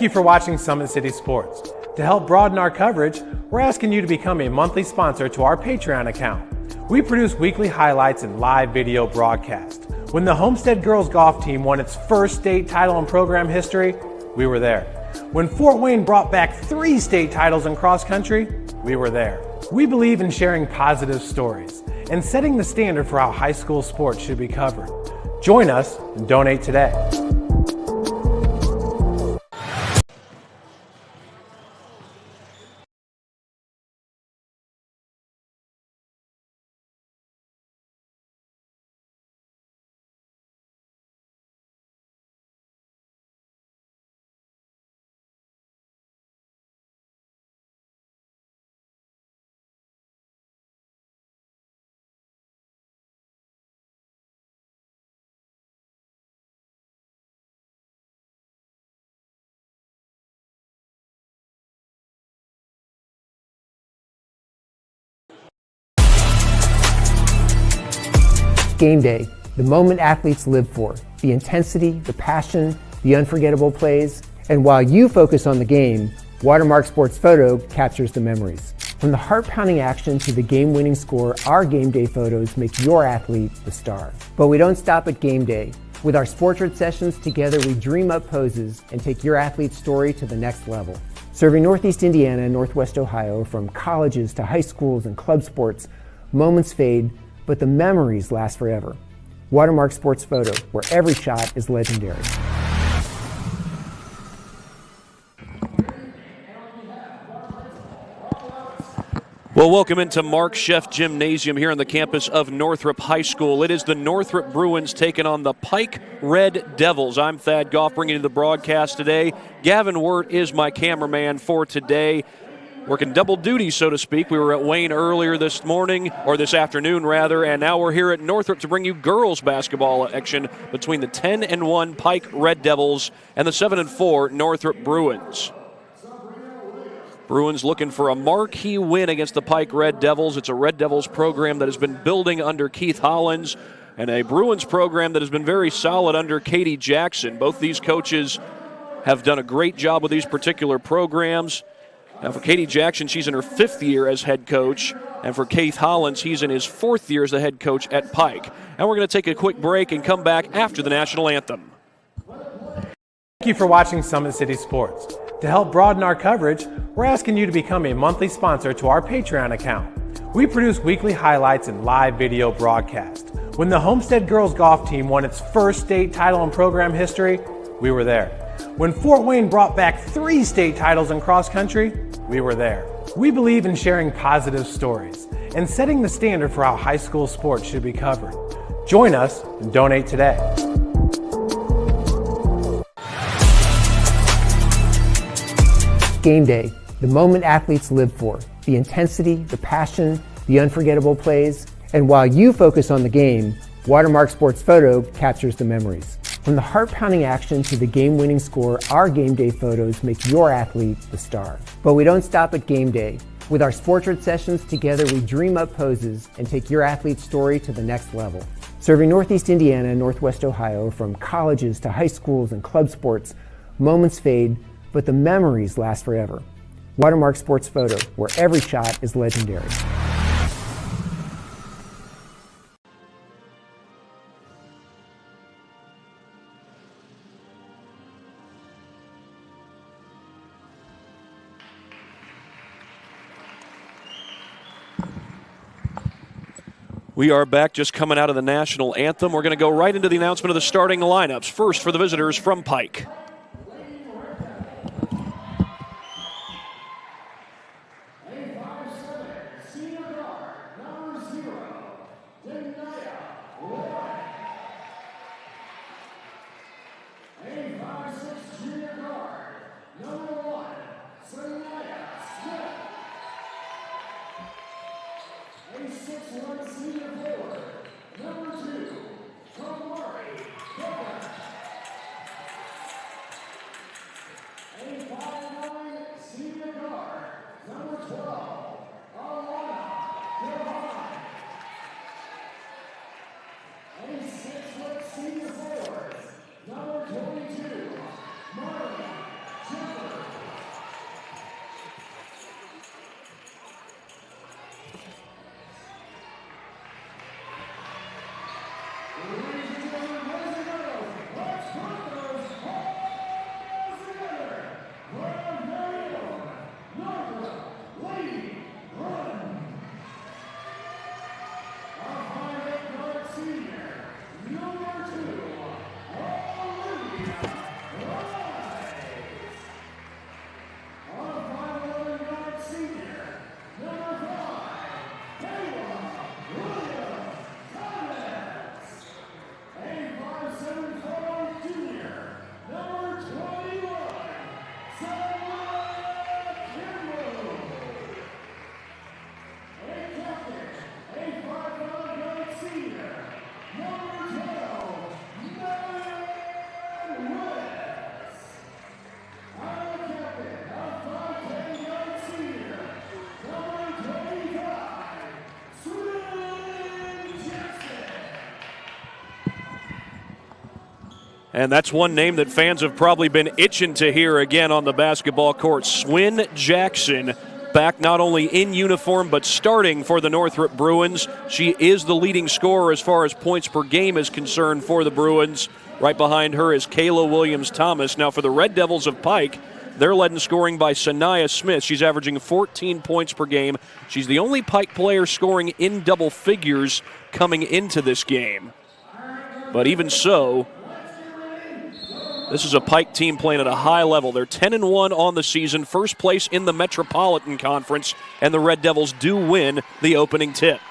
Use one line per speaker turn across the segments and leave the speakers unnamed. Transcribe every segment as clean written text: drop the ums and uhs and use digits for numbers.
you for watching Summit City Sports. To help broaden our coverage, we're asking you to become a monthly sponsor to our Patreon account. We produce weekly highlights and live video broadcasts. When the Homestead girls golf team won its first state title in program history, we were there. When Fort Wayne brought back 3 state titles in cross country, we were there. We believe in sharing positive stories and setting the standard for how high school sports should be covered. Join us and donate today.
Game day, the moment athletes live for, the intensity, the passion, the unforgettable plays. And while you focus on the game, Watermark Sports Photo captures the memories. From the heart-pounding action to the game-winning score, our game day photos make your athlete the star. But we don't stop at game day. With our Sportrait sessions together, we dream up poses and take your athlete's story to the next level. Serving Northeast Indiana and Northwest Ohio, from colleges to high schools and club sports, moments fade, but the memories last forever. Watermark Sports Photo, where every shot is legendary.
Well, welcome into Mark Sheff Gymnasium here on the campus of Northrop High School. It is the Northrop Bruins taking on the Pike Red Devils. I'm Thad Goff, bringing you the broadcast today. Gavin Wirt is my cameraman for today. Working double duty, so to speak. We were at Wayne earlier this morning, or this afternoon rather, and now we're here at Northrop to bring you girls basketball action between the 10-1 Pike Red Devils and the 7-4 Northrop Bruins. Bruins looking for a marquee win against the Pike Red Devils. It's a Red Devils program that has been building under Keith Hollins, and a Bruins program that has been very solid under Katie Jackson. Both these coaches have done a great job with these particular programs. Now for Katie Jackson, she's in her 5th year as head coach, and for Keith Hollins, he's in his 4th year as the head coach at Pike. And we're going to take a quick break and come back after the national anthem.
Thank you for watching Summit City Sports. To help broaden our coverage, we're asking you to become a monthly sponsor to our Patreon account. We produce weekly highlights and live video broadcasts. When the Homestead girls golf team won its first state title in program history, we were there. When Fort Wayne brought back 3 state titles in cross country, we were there. We believe in sharing positive stories and setting the standard for how high school sports should be covered. Join us and donate today.
Game day, the moment athletes live for, the intensity, the passion, the unforgettable plays. And while you focus on the game, Watermark Sports Photo captures the memories. From the heart-pounding action to the game-winning score, our game day photos make your athlete the star. But we don't stop at game day. With our Sportrait sessions together, we dream up poses and take your athlete's story to the next level. Serving Northeast Indiana and Northwest Ohio, from colleges to high schools and club sports, moments fade, but the memories last forever. Watermark Sports Photo, where every shot is legendary.
We are back, just coming out of the national anthem. We're going to go right into the announcement of the starting lineups. First for the visitors from Pike.
Number 22, Marley Jeff
And that's one name that fans have probably been itching to hear again on the basketball court. Swin Jackson, back not only in uniform but starting for the Northrop Bruins. She is the leading scorer as far as points per game is concerned for the Bruins. Right behind her is Kayla Williams-Thomas. Now for the Red Devils of Pike, they're led in scoring by Sanaya Smith. She's averaging 14 points per game. She's the only Pike player scoring in double figures coming into this game. But even so, this is a Pike team playing at a high level. They're 10-1 on the season, first place in the Metropolitan Conference, and the Red Devils do win the opening tip.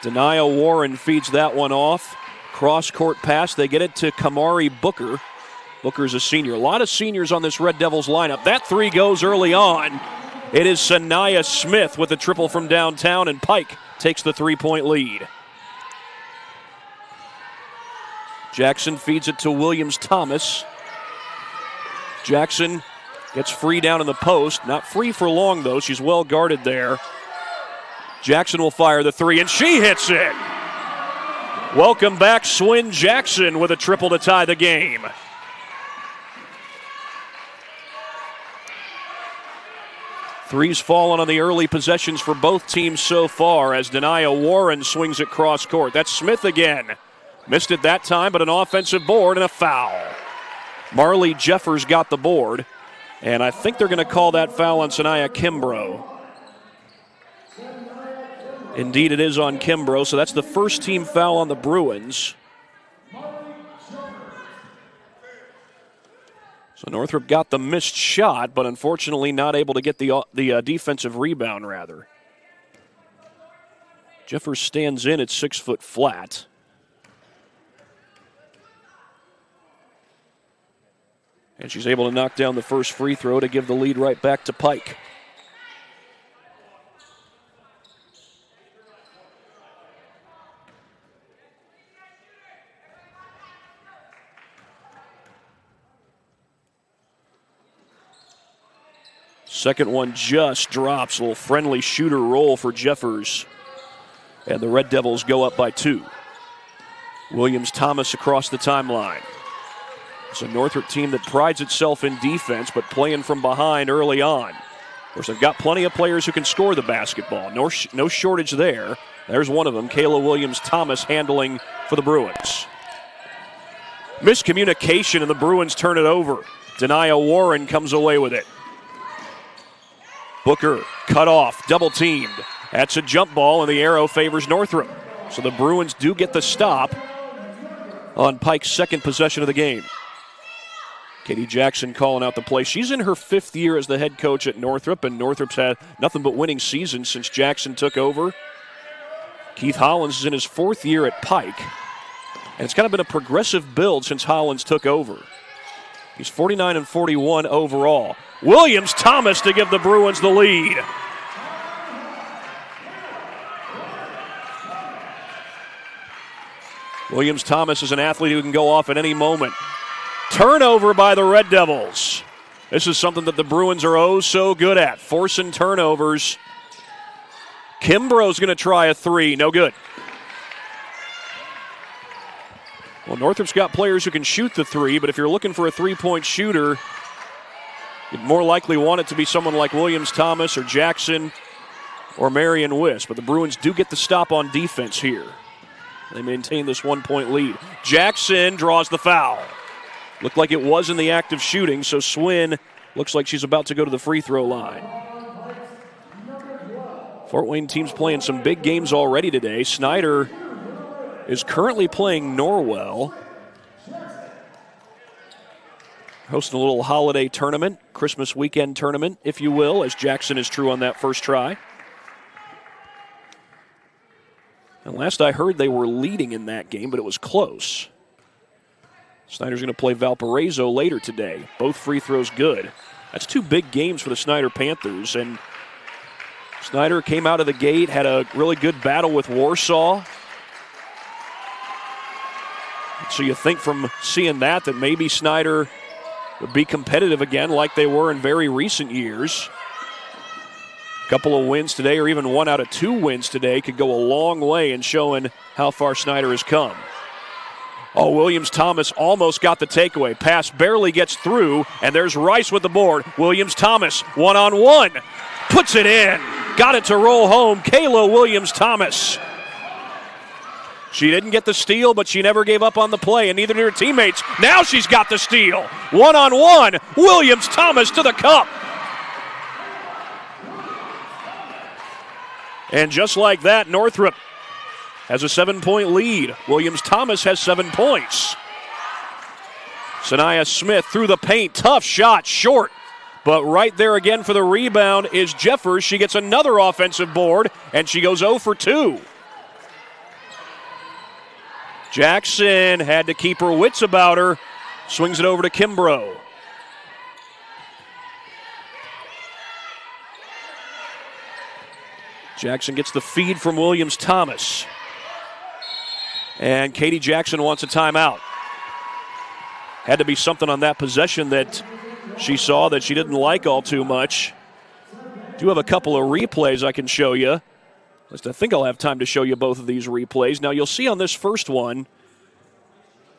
Denia Warren feeds that one off. Cross-court pass. They get it to Kamari Booker. Booker's a senior. A lot of seniors on this Red Devils lineup. That three goes early on. It is Sanaya Smith with a triple from downtown, and Pike takes the three-point lead. Jackson feeds it to Williams-Thomas. Jackson gets free down in the post. Not free for long, though. She's well guarded there. Jackson will fire the three, and she hits it. Welcome back, Swin Jackson, with a triple to tie the game. Threes fallen on the early possessions for both teams so far as Denia Warren swings it cross court. That's Smith again. Missed it that time, but an offensive board and a foul. Marley Jeffers got the board, and I think they're going to call that foul on Sanaya Kimbrough. Indeed, it is on Kimbrough, so that's the first team foul on the Bruins. So Northrop got the missed shot, but unfortunately not able to get the defensive rebound, rather. Jeffers stands in at 6 foot flat. And she's able to knock down the first free throw to give the lead right back to Pike. Second one just drops. A little friendly shooter roll for Jeffers. And the Red Devils go up by 2. Williams-Thomas across the timeline. It's a Northrop team that prides itself in defense, but playing from behind early on. Of course, they've got plenty of players who can score the basketball. No shortage there. There's one of them, Kayla Williams-Thomas, handling for the Bruins. Miscommunication, and the Bruins turn it over. Denia Warren comes away with it. Booker cut off, double teamed. That's a jump ball, and the arrow favors Northrop. So the Bruins do get the stop on Pike's second possession of the game. Katie Jackson calling out the play. She's in her 5th year as the head coach at Northrop, and Northrop's had nothing but winning seasons since Jackson took over. Keith Hollins is in his 4th year at Pike, and it's kind of been a progressive build since Hollins took over. He's 49-41 overall. Williams-Thomas to give the Bruins the lead. Williams-Thomas is an athlete who can go off at any moment. Turnover by the Red Devils. This is something that the Bruins are oh so good at, forcing turnovers. Kimbrough's going to try a three, no good. Well, Northrop's got players who can shoot the three, but if you're looking for a three-point shooter, you'd more likely want it to be someone like Williams-Thomas or Jackson or Marion Wiss. But the Bruins do get the stop on defense here. They maintain this 1-point lead. Jackson draws the foul. Looked like it was in the act of shooting, so Swin looks like she's about to go to the free throw line. Fort Wayne team's playing some big games already today. Snyder is currently playing Norwell. Hosting a little holiday tournament, Christmas weekend tournament, if you will, as Jackson is true on that first try. And last I heard, they were leading in that game, but it was close. Snyder's going to play Valparaiso later today. Both free throws good. That's 2 big games for the Snyder Panthers. And Snyder came out of the gate, had a really good battle with Warsaw. So you think from seeing that maybe Snyder would be competitive again like they were in very recent years. A couple of wins today, or even 1 out of 2 wins today, could go a long way in showing how far Snyder has come. Oh, Williams-Thomas almost got the takeaway. Pass barely gets through, and there's Rice with the board. Williams-Thomas, one-on-one, puts it in. Got it to roll home. Kayla Williams-Thomas. She didn't get the steal, but she never gave up on the play, and neither did her teammates. Now she's got the steal. One-on-one, Williams-Thomas to the cup. And just like that, Northrop has a 7-point lead. Williams-Thomas has 7 points. Sanaya Smith through the paint. Tough shot, short. But right there again for the rebound is Jeffers. She gets another offensive board, and she goes 0 for 2. Jackson had to keep her wits about her. Swings it over to Kimbrough. Jackson gets the feed from Williams-Thomas. And Katie Jackson wants a timeout. Had to be something on that possession that she saw that she didn't like all too much. Do have a couple of replays I can show you. At least I think I'll have time to show you both of these replays. Now you'll see on this first one,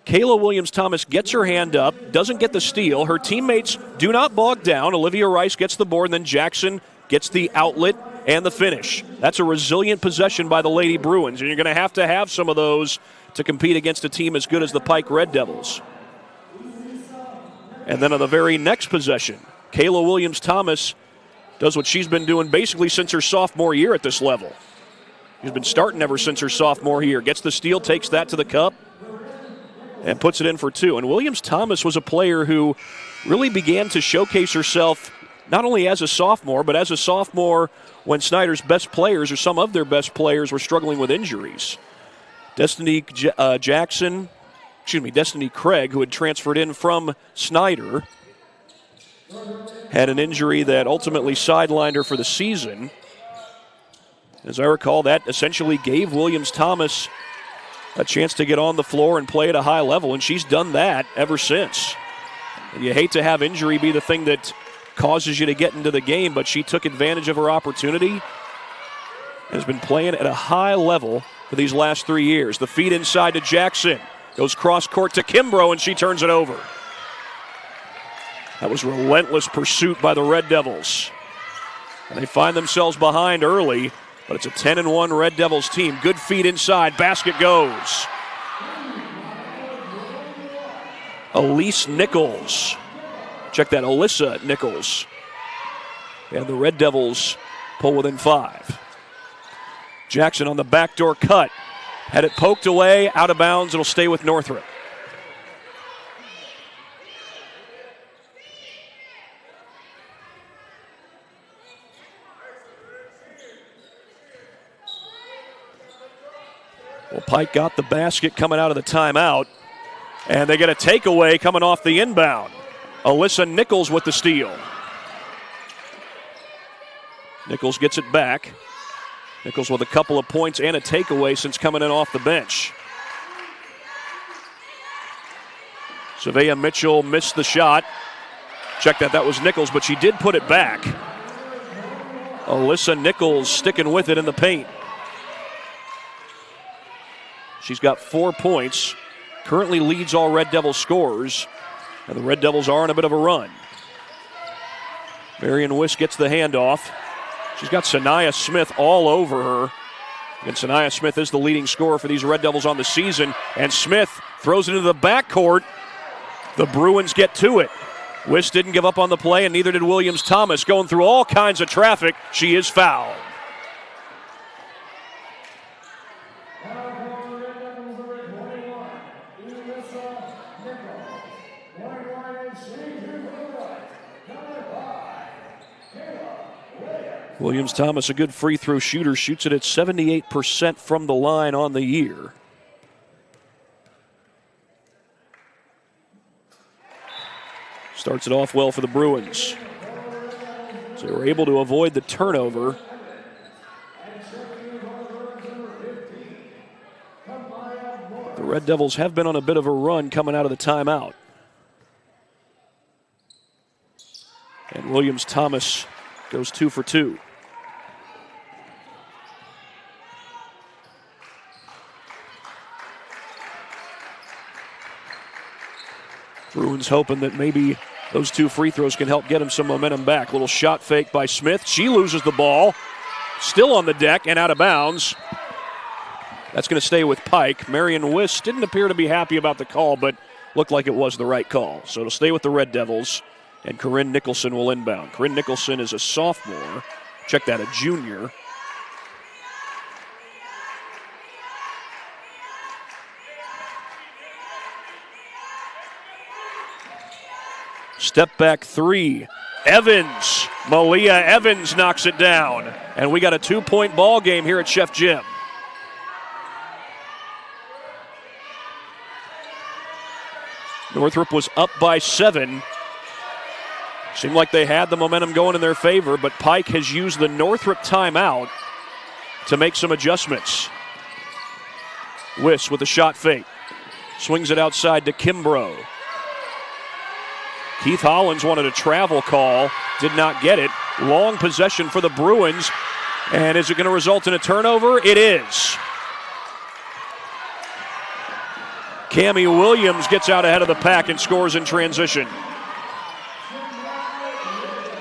Kayla Williams-Thomas gets her hand up, doesn't get the steal. Her teammates do not bog down. Olivia Rice gets the board, and then Jackson gets the outlet and the finish. That's a resilient possession by the Lady Bruins, and you're going to have some of those to compete against a team as good as the Pike Red Devils. And then on the very next possession, Kayla Williams-Thomas does what she's been doing basically since her sophomore year at this level. She's been starting ever since her sophomore year. Gets the steal, takes that to the cup, and puts it in for 2. And Williams-Thomas was a player who really began to showcase herself not only as a sophomore, but as a sophomore when Snyder's best players, or some of their best players, were struggling with injuries. Destiny Craig, who had transferred in from Snyder, had an injury that ultimately sidelined her for the season. As I recall, that essentially gave Williams-Thomas a chance to get on the floor and play at a high level, and she's done that ever since. And you hate to have injury be the thing that causes you to get into the game, but she took advantage of her opportunity and has been playing at a high level for these last 3 years. The feed inside to Jackson. Goes cross-court to Kimbrough, and she turns it over. That was relentless pursuit by the Red Devils. And they find themselves behind early, but it's a 10-1 Red Devils team. Good feed inside. Basket goes. Elise Nichols. Check that, Alyssa Nichols. And the Red Devils pull within 5. Jackson on the backdoor cut. Had it poked away, out of bounds. It'll stay with Northrop. Well, Pike got the basket coming out of the timeout, and they get a takeaway coming off the inbound. Alyssa Nichols with the steal. Nichols gets it back. Nichols with a couple of points and a takeaway since coming in off the bench. Savea Mitchell missed the shot. Check that was Nichols, but she did put it back. Alyssa Nichols sticking with it in the paint. She's got 4 points, currently leads all Red Devil scorers, and the Red Devils are on a bit of a run. Marion Wiss gets the handoff. She's got Sanaya Smith all over her. And Sanaya Smith is the leading scorer for these Red Devils on the season. And Smith throws it into the backcourt. The Bruins get to it. Wiss didn't give up on the play, and neither did Williams-Thomas. Going through all kinds of traffic. She is fouled. Williams-Thomas, a good free throw shooter, shoots it at 78% from the line on the year. Starts it off well for the Bruins. So they were able to avoid the turnover. The Red Devils have been on a bit of a run coming out of the timeout. And Williams-Thomas goes 2 for 2. Bruins hoping that maybe those 2 free throws can help get him some momentum back. Little shot fake by Smith. She loses the ball. Still on the deck and out of bounds. That's going to stay with Pike. Marion Wiss didn't appear to be happy about the call, but looked like it was the right call. So it'll stay with the Red Devils, and Corinne Nicholson will inbound. Corinne Nicholson is a sophomore. Check that, a junior. Step back 3. Evans. Malia Evans knocks it down. And we got a 2-point ball game here at Chef Jim. Northrop was up by 7. Seemed like they had the momentum going in their favor, but Pike has used the Northrop timeout to make some adjustments. Wiss with a shot fake. Swings it outside to Kimbrough. Keith Hollins wanted a travel call, did not get it. Long possession for the Bruins. And is it going to result in a turnover? It is. Cammie Williams gets out ahead of the pack and scores in transition.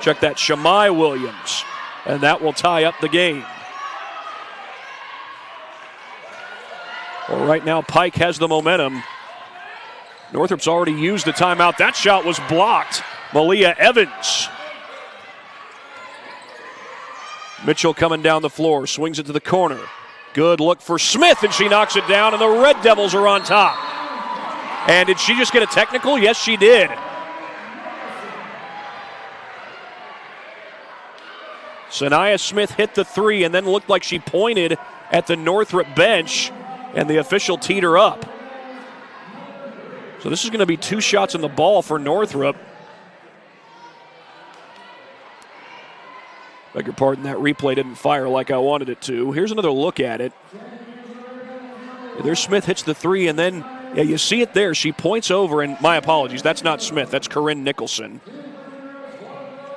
Check that, Shamai Williams. And that will tie up the game. Well, right now, Pike has the momentum. Northrop's already used the timeout. That shot was blocked. Malia Evans. Mitchell coming down the floor, swings it to the corner. Good look for Smith, and she knocks it down, and the Red Devils are on top. And did she just get a technical? Yes, she did. Sanaya Smith hit the 3 and then looked like she pointed at the Northrop bench, and the official teed her up. So this is going to be 2 shots on the ball for Northrop. Beg your pardon, that replay didn't fire like I wanted it to. Here's another look at it. There's Smith hits the 3, and then, yeah, you see it there. She points over, and my apologies, that's not Smith. That's Corinne Nicholson.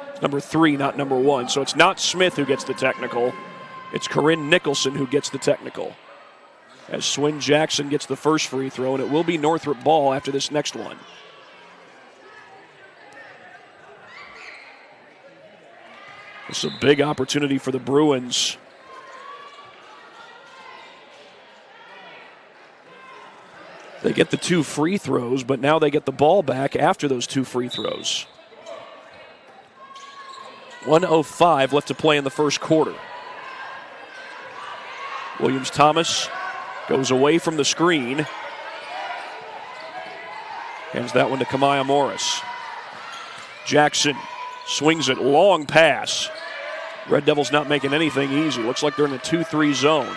It's number 3, not number 1. So it's not Smith who gets the technical. It's Corinne Nicholson who gets the technical. As Swin Jackson gets the first free throw, and it will be Northrop ball after this next one. This is a big opportunity for the Bruins. They get the 2 free throws, but now they get the ball back after those 2 free throws. 1:05 left to play in the first quarter. Williams-Thomas goes away from the screen. Hands that one to Kamaya Morris. Jackson swings it, long pass. Red Devils not making anything easy. Looks like they're in a 2-3 zone.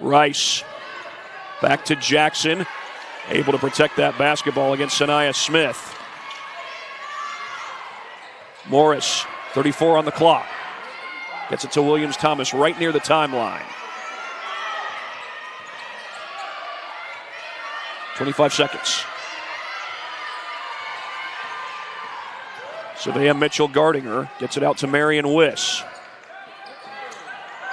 Rice back to Jackson. Able to protect that basketball against Sanaya Smith. Morris, 34 on the clock. Gets it to Williams-Thomas right near the timeline. 25 seconds. Savea Mitchell guarding her. Gets it out to Marion Wiss.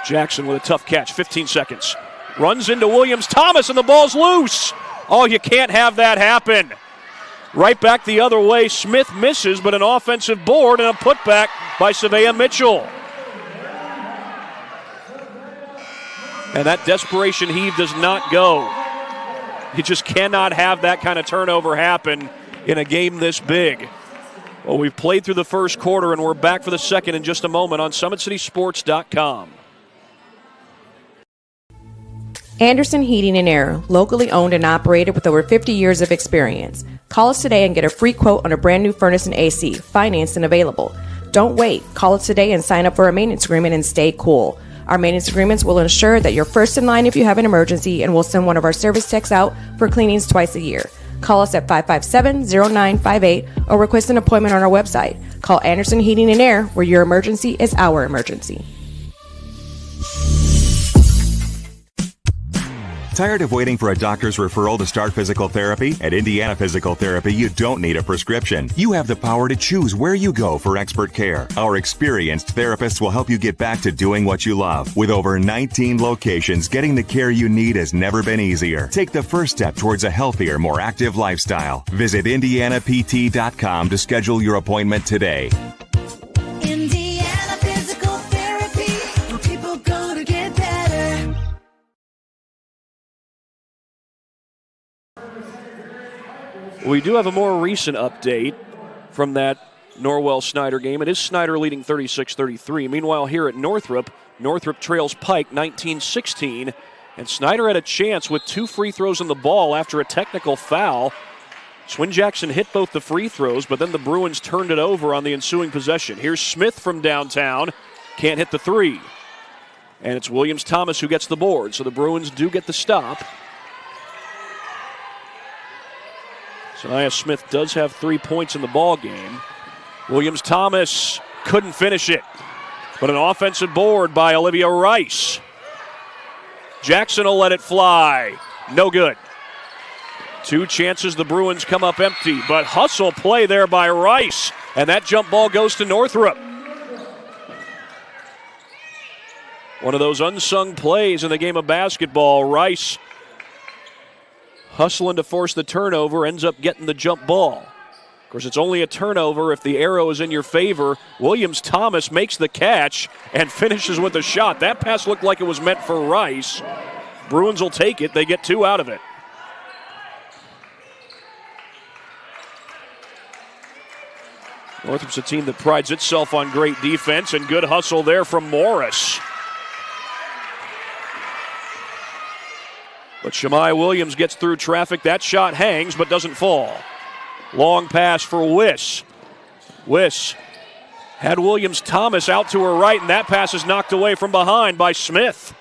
Jackson with a tough catch. 15 seconds. Runs into Williams-Thomas and the ball's loose. Oh, you can't have that happen. Right back the other way. Smith misses, but an offensive board and a putback by Savea Mitchell. And that desperation heave does not go. You just cannot have that kind of turnover happen in a game this big. Well, we've played through the first quarter, and we're back for the second in just a moment on SummitCitySports.com.
Anderson Heating and Air, locally owned and operated with over 50 years of experience. Call us today and get a free quote on a brand new furnace and AC, financed and available. Don't wait. Call us today and sign up for a maintenance agreement and stay cool. Our maintenance agreements will ensure that you're first in line if you have an emergency, and we'll send one of our service techs out for cleanings twice a year. Call us at 557-0958 or request an appointment on our website. Call Anderson Heating and Air, where your emergency is our emergency.
Tired of waiting for a doctor's referral to start physical therapy? At Indiana Physical Therapy, you don't need a prescription. You have the power to choose where you go for expert care. Our experienced therapists will help you get back to doing what you love. With over 19 locations, getting the care you need has never been easier. Take the first step towards a healthier, more active lifestyle. Visit IndianaPT.com to schedule your appointment today.
Indiana Physical Therapy, where people go to get better.
We do have a more recent update from that Norwell-Snyder game. It is Snyder leading 36-33. Meanwhile, here at Northrop trails Pike 19-16, and Snyder had a chance with 2 free throws on the ball after a technical foul. Swin Jackson hit both the free throws, but then the Bruins turned it over on the ensuing possession. Here's Smith from downtown. Can't hit the 3. And it's Williams-Thomas who gets the board, so the Bruins do get the stop. Sanaya Smith does have 3 points in the ball game. Williams-Thomas couldn't finish it, but an offensive board by Olivia Rice. Jackson will let it fly. No good. 2 chances, the Bruins come up empty, but hustle play there by Rice, and that jump ball goes to Northrop. One of those unsung plays in the game of basketball. Rice hustling to force the turnover, ends up getting the jump ball. Of course, it's only a turnover if the arrow is in your favor. Williams-Thomas makes the catch and finishes with a shot. That pass looked like it was meant for Rice. Bruins will take it. They get 2 out of it. Northrop's a team that prides itself on great defense, and good hustle there from Morris. But Shamai Williams gets through traffic. That shot hangs but doesn't fall. Long pass for Wiss. Wiss had Williams-Thomas out to her right, and that pass is knocked away from behind by Smith.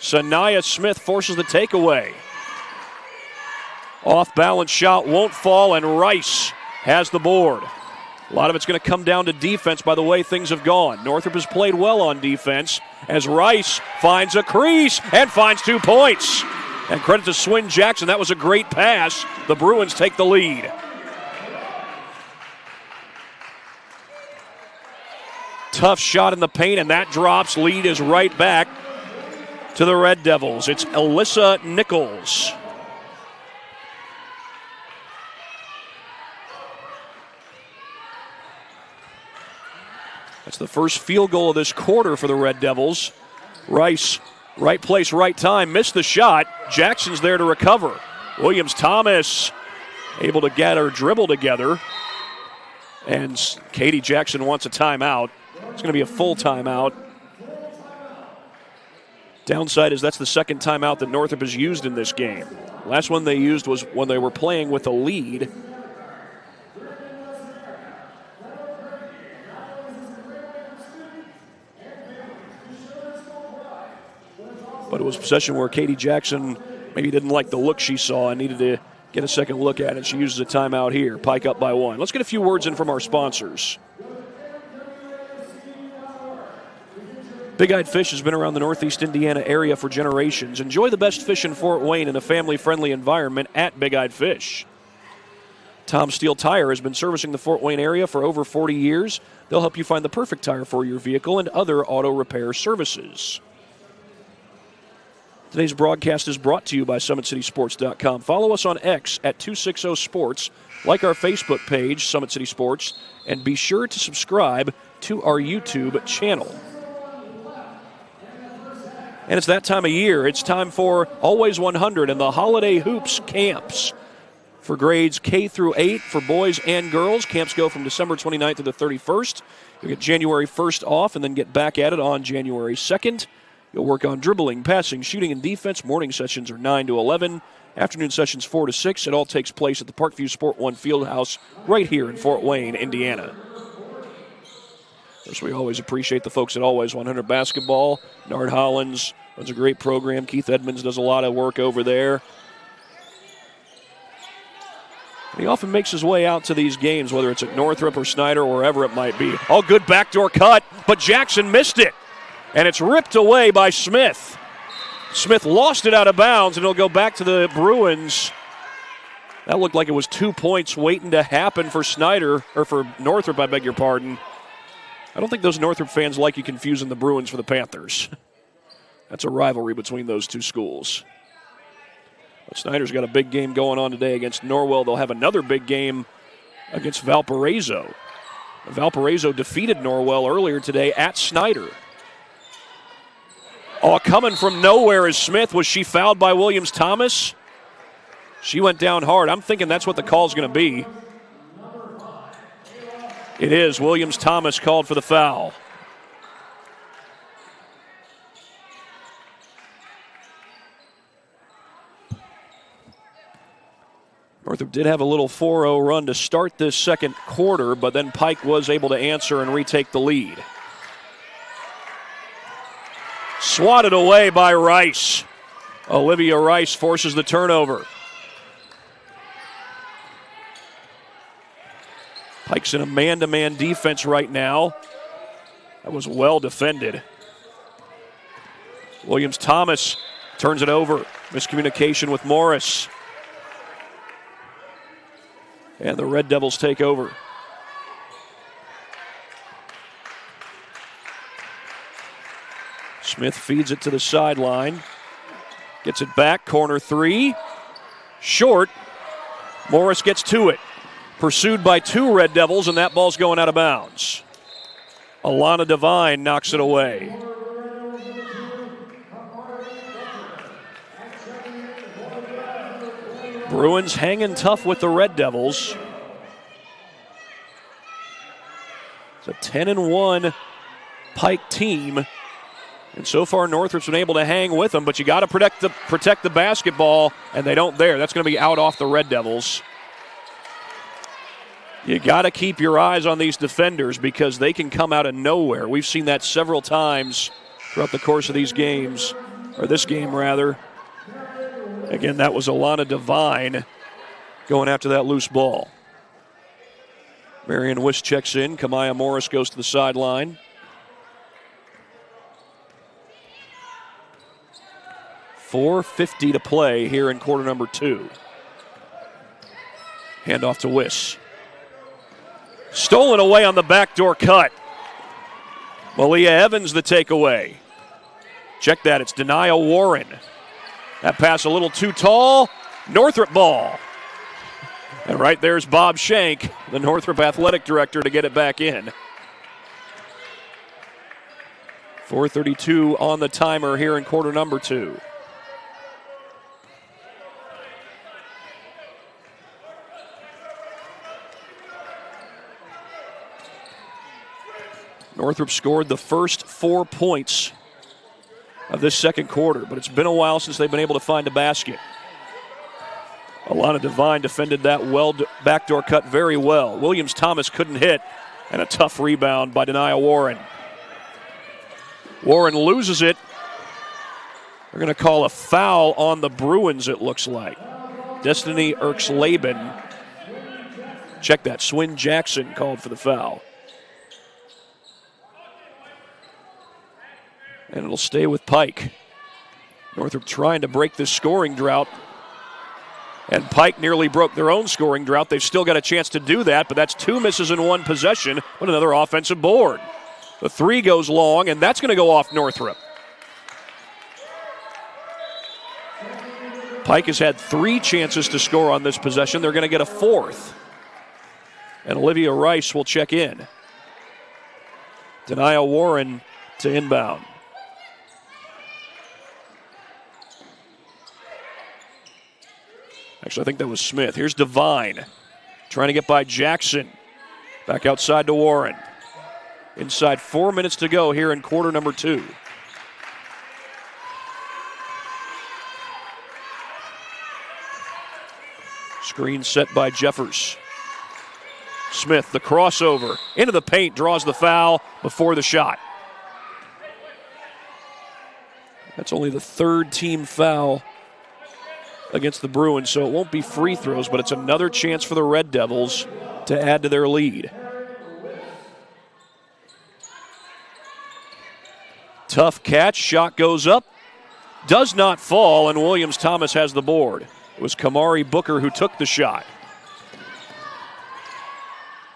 Sanaya Smith forces the takeaway. Off-balance shot won't fall, and Rice has the board. A lot of it's going to come down to defense by the way things have gone. Northrop has played well on defense as Rice finds a crease and finds 2 points. And credit to Swin Jackson. That was a great pass. The Bruins take the lead. Tough shot in the paint, and that drops. Lead is right back to the Red Devils. It's Alyssa Nichols. That's the first field goal of this quarter for the Red Devils. Rice, right place, right time, missed the shot. Jackson's there to recover. Williams-Thomas able to get her dribble together. And Katie Jackson wants a timeout. It's going to be a full timeout. Downside is that's the second timeout that Northrop has used in this game. Last one they used was when they were playing with a lead. But it was a possession where Katie Jackson maybe didn't like the look she saw and needed to get a second look at it. She uses a timeout here. Pike up by 1. Let's get a few words in from our sponsors. Big Eyed Fish has been around the Northeast Indiana area for generations. Enjoy the best fish in Fort Wayne in a family-friendly environment at Big Eyed Fish. Tom Steel Tire has been servicing the Fort Wayne area for over 40 years. They'll help you find the perfect tire for your vehicle and other auto repair services. Today's broadcast is brought to you by SummitCitySports.com. Follow us on X at 260sports, like our Facebook page, Summit City Sports, and be sure to subscribe to our YouTube channel. And it's that time of year. It's time for Always 100 and the Holiday Hoops Camps. For grades K through 8 for boys and girls, camps go from December 29th to the 31st. You'll get January 1st off and then get back at it on January 2nd. You'll work on dribbling, passing, shooting, and defense. Morning sessions are 9 to 11. Afternoon sessions 4 to 6. It all takes place at the Parkview Sport One Fieldhouse right here in Fort Wayne, Indiana. Of course, we always appreciate the folks at Always 100 Basketball. Nard Hollins runs a great program. Keith Edmonds does a lot of work over there. And he often makes his way out to these games, whether it's at Northrop or Snyder or wherever it might be. Oh, good backdoor cut, but Jackson missed it. And it's ripped away by Smith. Smith lost it out of bounds, and it'll go back to the Bruins. That looked like it was 2 points waiting to happen for Snyder, or for Northrop, I beg your pardon. I don't think those Northrop fans like you confusing the Bruins for the Panthers. That's a rivalry between those two schools. But Snyder's got a big game going on today against Norwell. They'll have another big game against Valparaiso. Valparaiso defeated Norwell earlier today at Snyder. Oh, coming from nowhere is Smith. Was she fouled by Williams-Thomas? She went down hard. I'm thinking that's what the call's going to be. It is. Williams-Thomas called for the foul. Northrop did have a little 4-0 run to start this second quarter, but then Pike was able to answer and retake the lead. Swatted away by Rice. Olivia Rice forces the turnover. Pike's in a man-to-man defense right now. That was well defended. Williams-Thomas turns it over. Miscommunication with Morris. And the Red Devils take over. Smith feeds it to the sideline. Gets it back, corner three. Short. Morris gets to it. Pursued by two Red Devils, and that ball's going out of bounds. Alana Devine knocks it away. Bruins hanging tough with the Red Devils. It's a 10-1 Pike team. And so far, Northrop's been able to hang with them, but you got to protect the basketball, and they don't there. That's going to be out off the Red Devils. You got to keep your eyes on these defenders because they can come out of nowhere. We've seen that several times throughout the course of these games, or this game rather. Again, that was Alana Devine going after that loose ball. Marion Wish checks in. Kamaya Morris goes to the sideline. .450 to play here in quarter number 2. Handoff to Wish. Stolen away on the backdoor cut. Malia Evans the takeaway. Check that, it's Denia Warren. That pass a little too tall. Northrop ball. And right there's Bob Shank, the Northrop athletic director, to get it back in. 4:32 on the timer here in quarter number 2. Northrop scored the first 4 points of this second quarter, but it's been a while since they've been able to find a basket. Alana Devine defended that backdoor cut very well. Williams-Thomas couldn't hit, and a tough rebound by Denia Warren. Warren loses it. They're going to call a foul on the Bruins, it looks like. Destiny Erks-Laban. Check that, Swin Jackson called for the foul. And it'll stay with Pike. Northrop trying to break this scoring drought. And Pike nearly broke their own scoring drought. They've still got a chance to do that, but that's 2 misses in 1 possession with another offensive board. The 3 goes long, and that's going to go off Northrop. Pike has had 3 chances to score on this possession. They're going to get a 4th. And Olivia Rice will check in. Denia Warren to inbound. Actually, I think that was Smith. Here's Devine trying to get by Jackson. Back outside to Warren. Inside 4 minutes to go here in quarter number 2. Screen set by Jeffers. Smith, the crossover. Into the paint, draws the foul before the shot. That's only the 3rd team foul against the Bruins, so it won't be free throws, but it's another chance for the Red Devils to add to their lead. Tough catch, shot goes up. does not fall, and Williams-Thomas has the board. It was Kamari Booker who took the shot.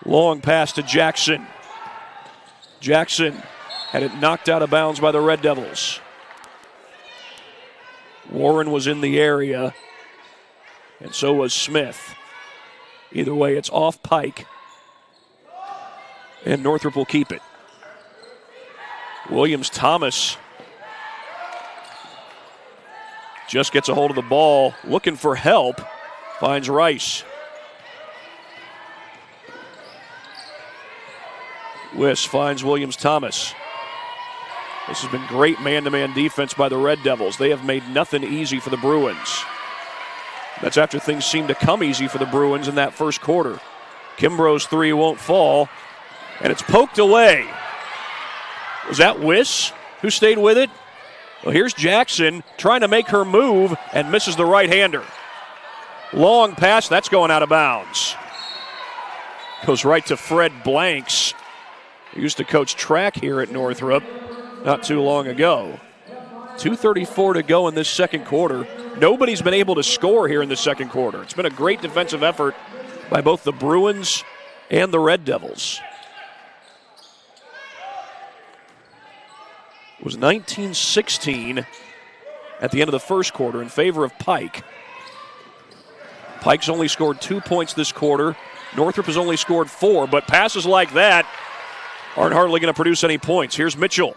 Long pass to Jackson. Jackson had it knocked out of bounds by the Red Devils. Warren was in the area, and so was Smith. Either way, it's off Pike, and Northrop will keep it. Williams-Thomas just gets a hold of the ball, looking for help, finds Rice. Wiss finds Williams-Thomas. This has been great man-to-man defense by the Red Devils. They have made nothing easy for the Bruins. That's after things seemed to come easy for the Bruins in that first quarter. Kimbrough's three won't fall, and it's poked away. Was that Wiss who stayed with it? Well, here's Jackson trying to make her move and misses the right-hander. Long pass, that's going out of bounds. Goes right to Fred Blanks. He used to coach track here at Northrop not too long ago. 2:34 to go in this second quarter. Nobody's been able to score here in the second quarter. It's been a great defensive effort by both the Bruins and the Red Devils. It was 19-16 at the end of the first quarter in favor of Pike. Pike's only scored 2 points this quarter. Northrop has only scored 4, but passes like that aren't hardly going to produce any points. Here's Mitchell.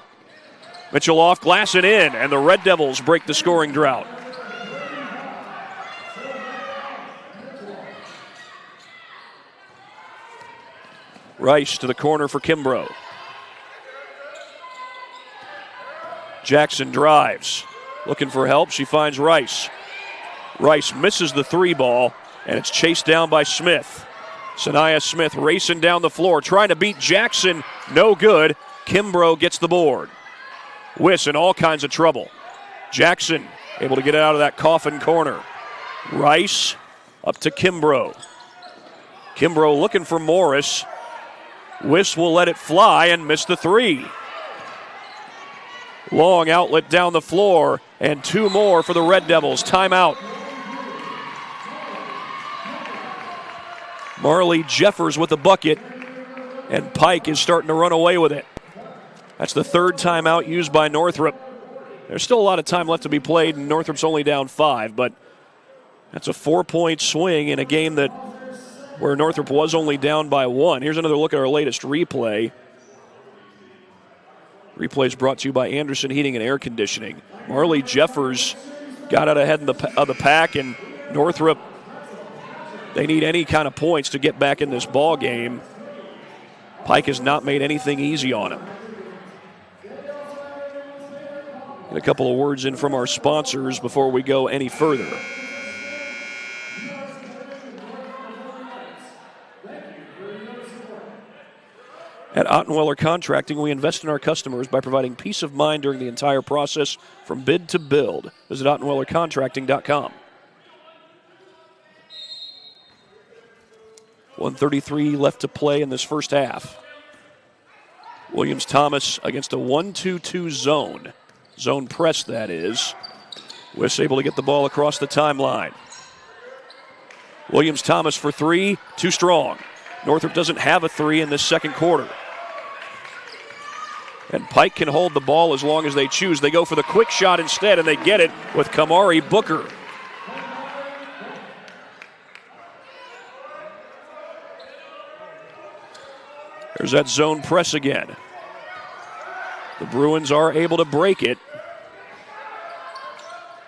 Mitchell off glass and in, and the Red Devils break the scoring drought. Rice to the corner for Kimbrough. Jackson drives. Looking for help, she finds Rice. Rice misses the three ball, and it's chased down by Smith. Sanaya Smith racing down the floor, trying to beat Jackson. No good. Kimbrough gets the board. Wiss in all kinds of trouble. Jackson able to get it out of that coffin corner. Rice up to Kimbrough. Kimbrough looking for Morris. Wiss will let it fly and miss the three. Long outlet down the floor, and two more for the Red Devils. Timeout. Marley Jeffers with the bucket, and Pike is starting to run away with it. That's the third timeout used by Northrop. There's still a lot of time left to be played, and Northrop's only down 5, but that's a 4-point swing in a game that where Northrop was only down by 1. Here's another look at our latest replay. Replay is brought to you by Anderson Heating and Air Conditioning. Marley Jeffers got out ahead of the pack, and Northrop, they need any kind of points to get back in this ball game. Pike has not made anything easy on him. Get a couple of words in from our sponsors before we go any further. At Ottenweller Contracting, we invest in our customers by providing peace of mind during the entire process from bid to build. Visit OttenwellerContracting.com. 1:33 left to play in this first half. Williams-Thomas against a 1-2-2 zone. Zone press, that is. Wiss able to get the ball across the timeline. Williams-Thomas for three, too strong. Northrop doesn't have a three in this second quarter. And Pike can hold the ball as long as they choose. They go for the quick shot instead, and they get it with Kamari Booker. There's that zone press again. The Bruins are able to break it.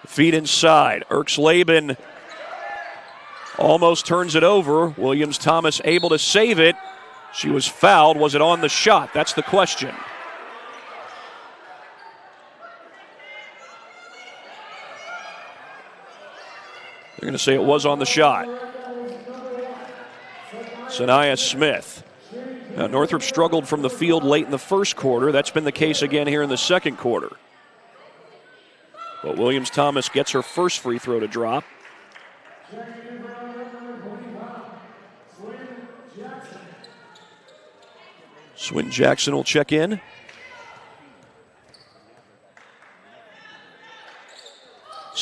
Feet inside. Erks-Laban almost turns it over. Williams-Thomas able to save it. She was fouled. Was it on the shot? That's the question. They're going to say it was on the shot. Sanaya Smith. Now, Northrop struggled from the field late in the first quarter. That's been the case again here in the second quarter. But Williams-Thomas gets her first free throw to drop. Swin Jackson will check in.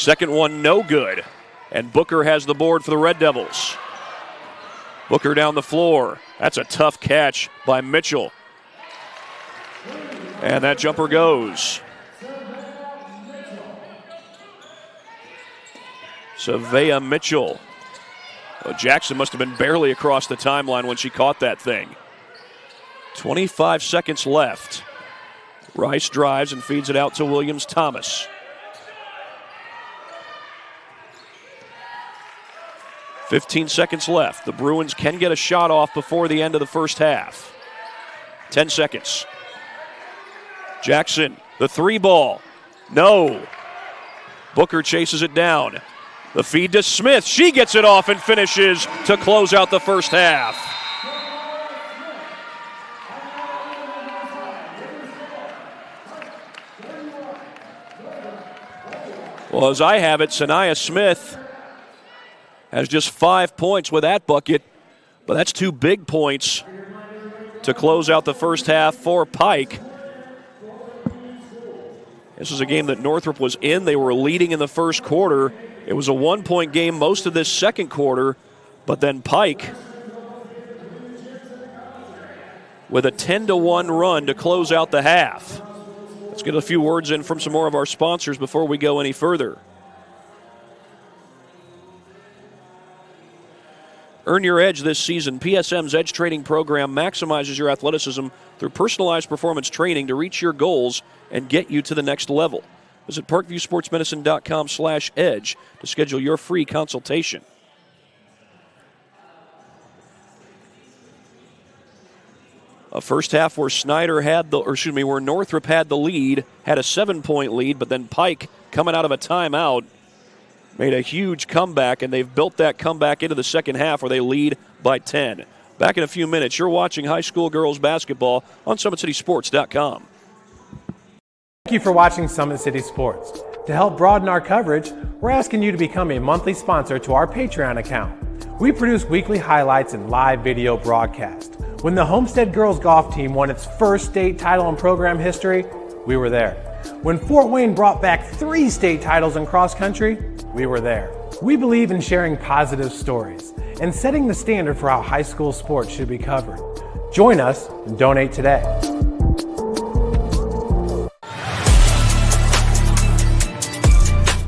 Second one, no good. And Booker has the board for the Red Devils. Booker down the floor. That's a tough catch by Mitchell. And that jumper goes. Savea Mitchell. Well, Jackson must have been barely across the timeline when she caught that thing. 25 seconds left. Rice drives and feeds it out to Williams-Thomas. 15 seconds left. The Bruins can get a shot off before the end of the first half. 10 seconds. Jackson, the three ball. No. Booker chases it down. The feed to Smith. She gets it off and finishes to close out the first half. Well, as I have it, Sanaya Smith has just 5 points with that bucket, but that's 2 big points to close out the first half for Pike. This is a game that Northrop was in. They were leading in the first quarter. It was a 1-point game most of this second quarter, but then Pike with a 10-1 run to close out the half. Let's get a few words in from some more of our sponsors before we go any further. Earn your edge this season. PSM's Edge Training program maximizes your athleticism through personalized performance training to reach your goals and get you to the next level. Visit parkviewsportsmedicine.com/edge to schedule your free consultation. A first half where where Northrop had the lead, had a 7-point lead, but then Pike, coming out of a timeout, made a huge comeback, and they've built that comeback into the second half where they lead by 10. Back in a few minutes, you're watching high school girls basketball on SummitCitySports.com.
Thank you for watching Summit City Sports. To help broaden our coverage, we're asking you to become a monthly sponsor to our Patreon account. We produce weekly highlights and live video broadcasts. When the Homestead girls golf team won its first state title in program history, we were there. When Fort Wayne brought back 3 state titles in cross country, we were there. We believe in sharing positive stories and setting the standard for how high school sports should be covered. Join us and donate today.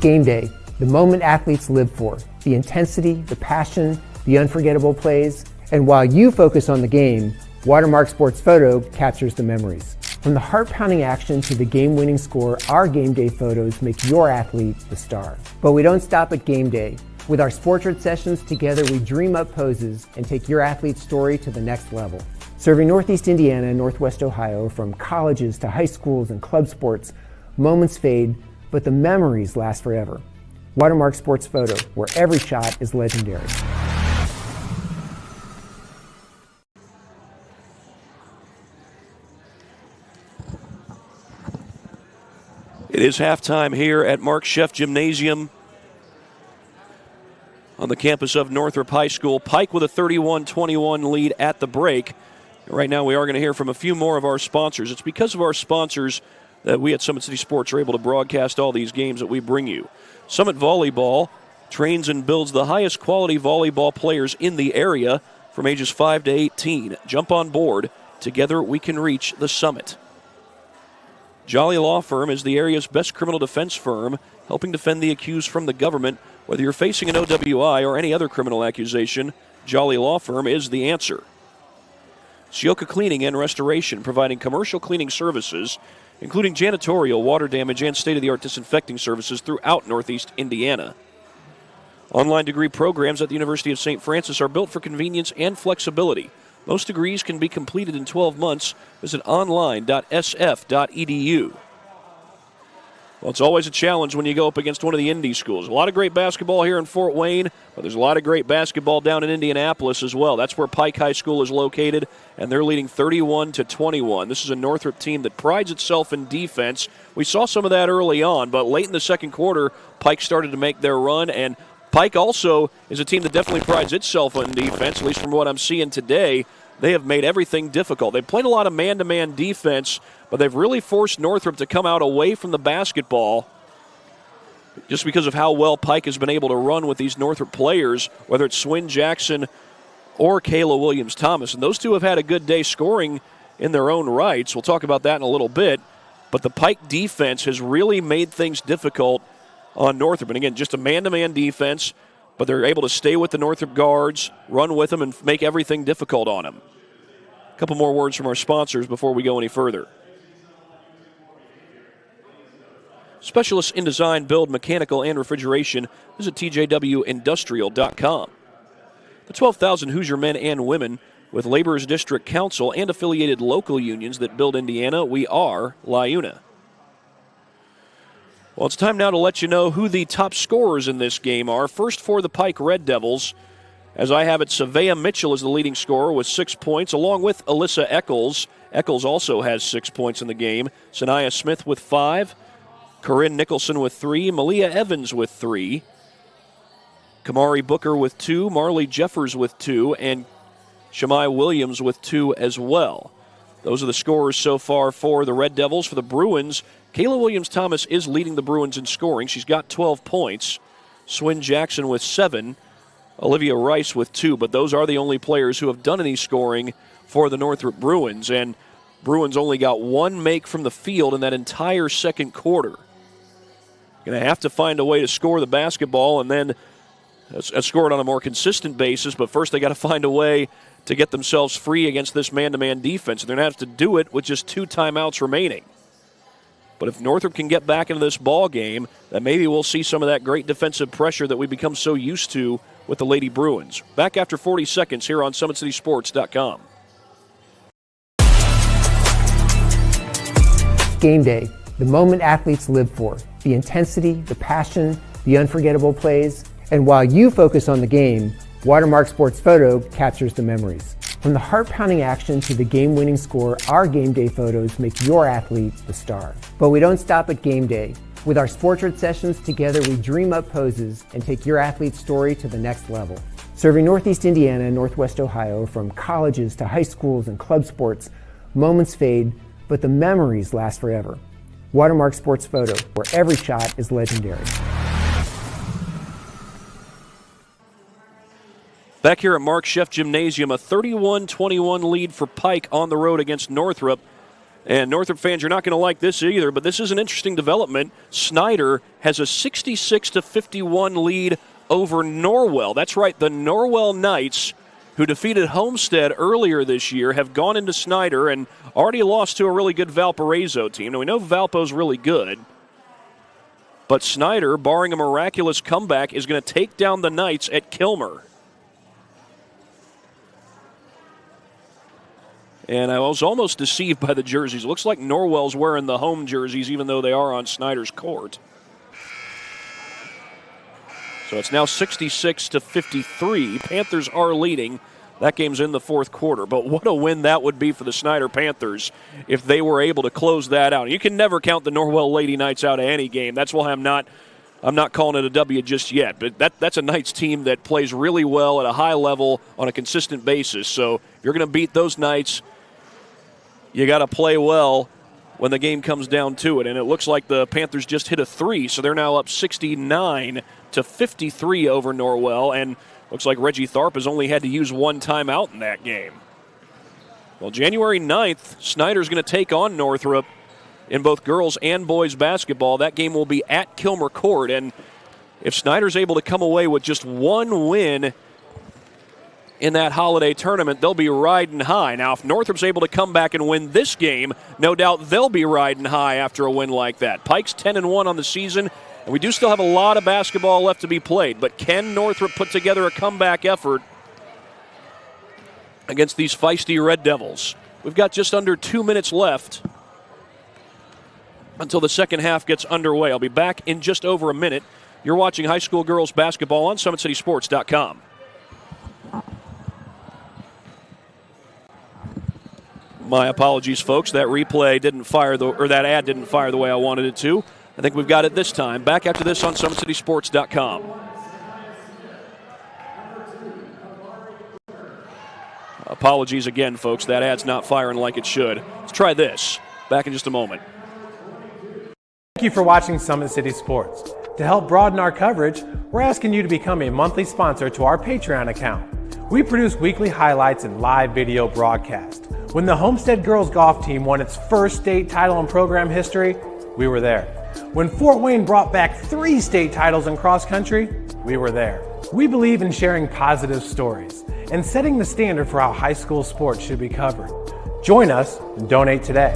Game day, the moment athletes live for, the intensity, the passion, the unforgettable plays, and while you focus on the game, Watermark Sports Photo captures the memories. From the heart-pounding action to the game-winning score, our game day photos make your athlete the star. But we don't stop at game day. With our Sportrait sessions, together we dream up poses and take your athlete's story to the next level. Serving Northeast Indiana and Northwest Ohio, from colleges to high schools and club sports, moments fade, but the memories last forever. Watermark Sports Photo, where every shot is legendary.
It is halftime here at Mark Sheff Gymnasium on the campus of Northrop High School. Pike with a 31-21 lead at the break. Right now we are going to hear from a few more of our sponsors. It's because of our sponsors that we at Summit City Sports are able to broadcast all these games that we bring you. Summit Volleyball trains and builds the highest quality volleyball players in the area from ages 5 to 18. Jump on board. Together we can reach the summit. Jolly Law Firm is the area's best criminal defense firm, helping defend the accused from the government. Whether you're facing an OWI or any other criminal accusation, Jolly Law Firm is the answer. Sioka Cleaning and Restoration, providing commercial cleaning services, including janitorial, water damage, and state-of-the-art disinfecting services throughout Northeast Indiana. Online degree programs at the University of St. Francis are built for convenience and flexibility. Most degrees can be completed in 12 months. Visit online.sf.edu. Well, it's always a challenge when you go up against one of the Indy schools. A lot of great basketball here in Fort Wayne, but there's a lot of great basketball down in Indianapolis as well. That's where Pike High School is located, and they're leading 31-21. This is a Northrop team that prides itself in defense. We saw some of that early on, but late in the second quarter, Pike started to make their run, and Pike also is a team that definitely prides itself on defense, at least from what I'm seeing today. They have made everything difficult. They've played a lot of man-to-man defense, but they've really forced Northrop to come out away from the basketball. just because of how well Pike has been able to run with these Northrop players, whether it's Swin Jackson or Kayla Williams-Thomas. And those two have had a good day scoring in their own rights. We'll talk about that in a little bit. But the Pike defense has really made things difficult on Northrop. And again, just a man-to-man defense, but they're able to stay with the Northrop guards, run with them, and make everything difficult on them. A couple more words from our sponsors before we go any further. Specialists in design, build, mechanical, and refrigeration. Visit tjwindustrial.com. The 12,000 Hoosier men and women with Laborers District Council and affiliated local unions that build Indiana, we are LIUNA. Well, it's time now to let you know who the top scorers in this game are. First for the Pike Red Devils, as I have it, Savea Mitchell is the leading scorer with 6 points, along with Alyssa Eccles. Eccles also has 6 points in the game. Sanaya Smith with 5. Corinne Nicholson with 3, Malia Evans with 3, Kamari Booker with 2, Marley Jeffers with 2, and Shamai Williams with 2 as well. Those are the scorers so far for the Red Devils. For the Bruins, Kayla Williams-Thomas is leading the Bruins in scoring. She's got 12 points. Swin Jackson with 7, Olivia Rice with 2, but those are the only players who have done any scoring for the Northrop Bruins, and Bruins only got 1 make from the field in that entire second quarter. Going to have to find a way to score the basketball and then score it on a more consistent basis, but first they got to find a way to get themselves free against this man-to-man defense. They're going to have to do it with just 2 timeouts remaining. But if Northrop can get back into this ball game, then maybe we'll see some of that great defensive pressure that we've become so used to with the Lady Bruins. Back after 40 seconds here on SummitCitySports.com.
Game day, the moment athletes live for, the intensity, the passion, the unforgettable plays. And while you focus on the game, Watermark Sports Photo captures the memories. From the heart-pounding action to the game-winning score, our game day photos make your athlete the star. But we don't stop at game day. With our Sportrait sessions, together we dream up poses and take your athlete's story to the next level. Serving Northeast Indiana and Northwest Ohio, from colleges to high schools and club sports, moments fade, but the memories last forever. Watermark Sports Photo, where every shot is legendary.
Back here at Mark Sheff Gymnasium, a 31-21 lead for Pike on the road against Northrop. And Northrop fans, you're not going to like this either, but this is an interesting development. Snyder has a 66-51 lead over Norwell. That's right, the Norwell Knights, who defeated Homestead earlier this year, have gone into Snyder and already lost to a really good Valparaiso team. Now, we know Valpo's really good, but Snyder, barring a miraculous comeback, is going to take down the Knights at Kilmer. And I was almost deceived by the jerseys. It looks like Norwell's wearing the home jerseys, even though they are on Snyder's court. So it's now 66-53. Panthers are leading. That game's in the fourth quarter. But what a win that would be for the Snyder Panthers if they were able to close that out. You can never count the Norwell Lady Knights out of any game. That's why I'm not calling it a W just yet. But that's a Knights team that plays really well at a high level on a consistent basis. So if you're going to beat those Knights, you got to play well when the game comes down to it. And it looks like the Panthers just hit a 3, so they're now up 69-53 over Norwell. And looks like Reggie Tharp has only had to use 1 timeout in that game. Well, January 9th, Snyder's going to take on Northrop in both girls and boys basketball. That game will be at Kilmer Court. And if Snyder's able to come away with just 1 win in that holiday tournament, they'll be riding high. Now, if Northrop's able to come back and win this game, no doubt they'll be riding high after a win like that. Pike's 10-1 on the season, and we do still have a lot of basketball left to be played. But can Northrop put together a comeback effort against these feisty Red Devils? We've got just under 2 minutes left until the second half gets underway. I'll be back in just over a minute. You're watching high school girls basketball on SummitCitySports.com. My apologies, folks. That replay didn't fire that ad didn't fire the way I wanted it to. I think we've got it this time. Back after this on SummitCitySports.com. Apologies again, folks. That ad's not firing like it should. Let's try this. Back in just a moment.
Thank you for watching Summit City Sports. To help broaden our coverage, we're asking you to become a monthly sponsor to our Patreon account. We produce weekly highlights and live video broadcasts. When the Homestead girls golf team won its first state title in program history, we were there. When Fort Wayne brought back 3 state titles in cross country, we were there. We believe in sharing positive stories and setting the standard for how high school sports should be covered. Join us and donate today.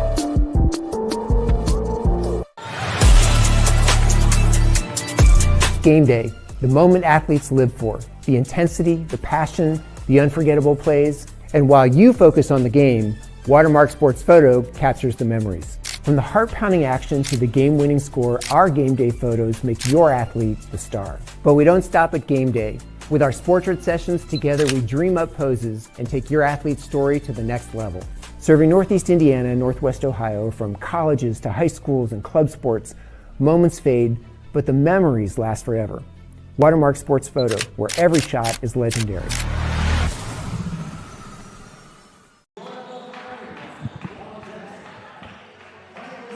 Game day, the moment athletes live for, the intensity, the passion, the unforgettable plays. And while you focus on the game, Watermark Sports Photo captures the memories. From the heart-pounding action to the game-winning score, our game day photos make your athlete the star. But we don't stop at game day. With our Sportrait sessions, together we dream up poses and take your athlete's story to the next level. Serving Northeast Indiana and Northwest Ohio, from colleges to high schools and club sports, moments fade, but the memories last forever. Watermark Sports Photo, where every shot is legendary.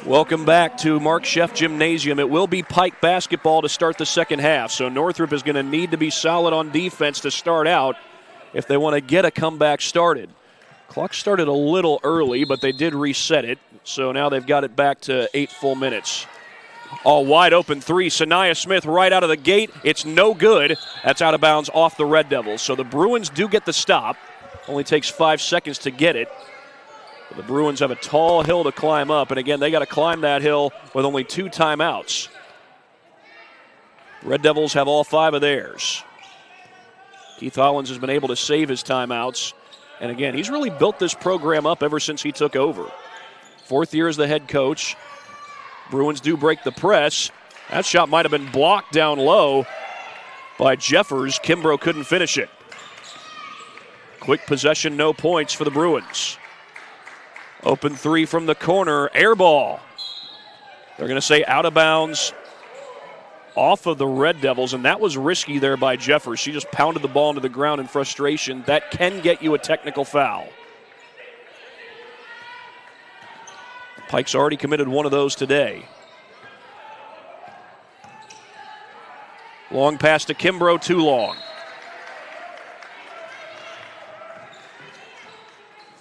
Welcome back to Mark Sheff Gymnasium. It will be Pike basketball to start the second half, so Northrop is going to need to be solid on defense to start out if they want to get a comeback started. Clock started a little early, but they did reset it, so now they've got it back to 8 full minutes. All wide open three, Sanaya Smith right out of the gate. It's no good. That's out of bounds off the Red Devils. So the Bruins do get the stop. Only takes 5 seconds to get it. The Bruins have a tall hill to climb up, and again, they got to climb that hill with only 2 timeouts. Red Devils have all 5 of theirs. Keith Hollins has been able to save his timeouts, and again, he's really built this program up ever since he took over. 4th year as the head coach. Bruins do break the press. That shot might have been blocked down low by Jeffers. Kimbrough couldn't finish it. Quick possession, no points for the Bruins. Open three from the corner, air ball. They're going to say out of bounds off of the Red Devils, and that was risky there by Jeffers. She just pounded the ball into the ground in frustration. That can get you a technical foul. Pike's already committed one of those today. Long pass to Kimbrough, too long.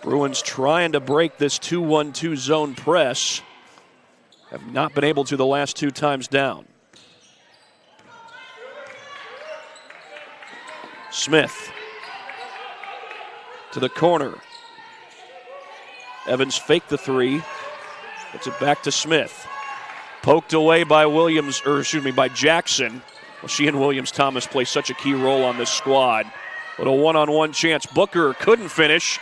Bruins trying to break this 2-1-2 zone press. Have not been able to the last 2 times down. Smith to the corner. Evans faked the three. Gets it back to Smith. Poked away by by Jackson. Well, she and Williams-Thomas play such a key role on this squad. But a one-on-one chance. Booker couldn't finish.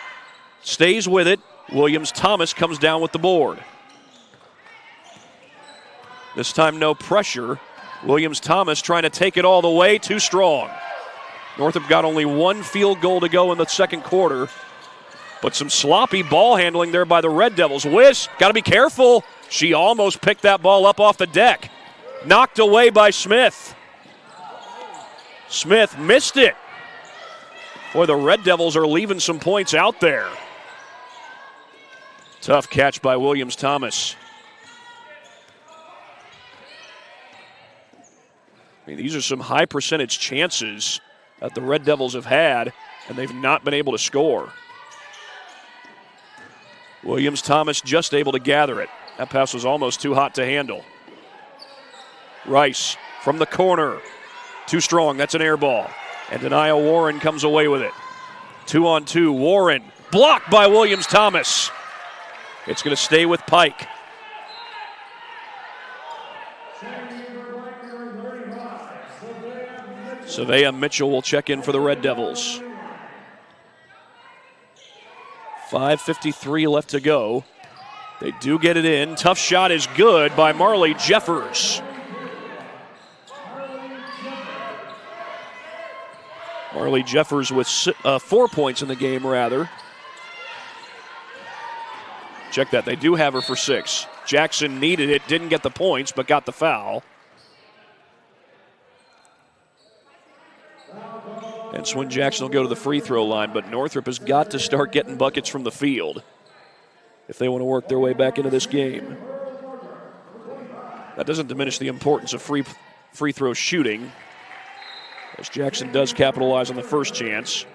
Stays with it. Williams-Thomas comes down with the board. This time no pressure. Williams-Thomas trying to take it all the way. Too strong. Northrop got only 1 field goal to go in the second quarter. But some sloppy ball handling there by the Red Devils. Wiss, got to be careful. She almost picked that ball up off the deck. Knocked away by Smith. Smith missed it. Boy, the Red Devils are leaving some points out there. Tough catch by Williams-Thomas. I mean, these are some high percentage chances that the Red Devils have had, and they've not been able to score. Williams-Thomas just able to gather it. That pass was almost too hot to handle. Rice from the corner. Too strong, that's an air ball. And Denia Warren comes away with it. 2-on-2, Warren blocked by Williams-Thomas. It's going to stay with Pike. Savea Mitchell will check in for the Red Devils. 5:53 left to go. They do get it in. Tough shot is good by Marley Jeffers. Marley Jeffers with 4 points in the game, rather. Check that. They do have her for 6. Jackson needed it, didn't get the points, but got the foul. And Swin Jackson will go to the free throw line, but Northrop has got to start getting buckets from the field if they want to work their way back into this game. That doesn't diminish the importance of free free throw shooting, as Jackson does capitalize on the first chance.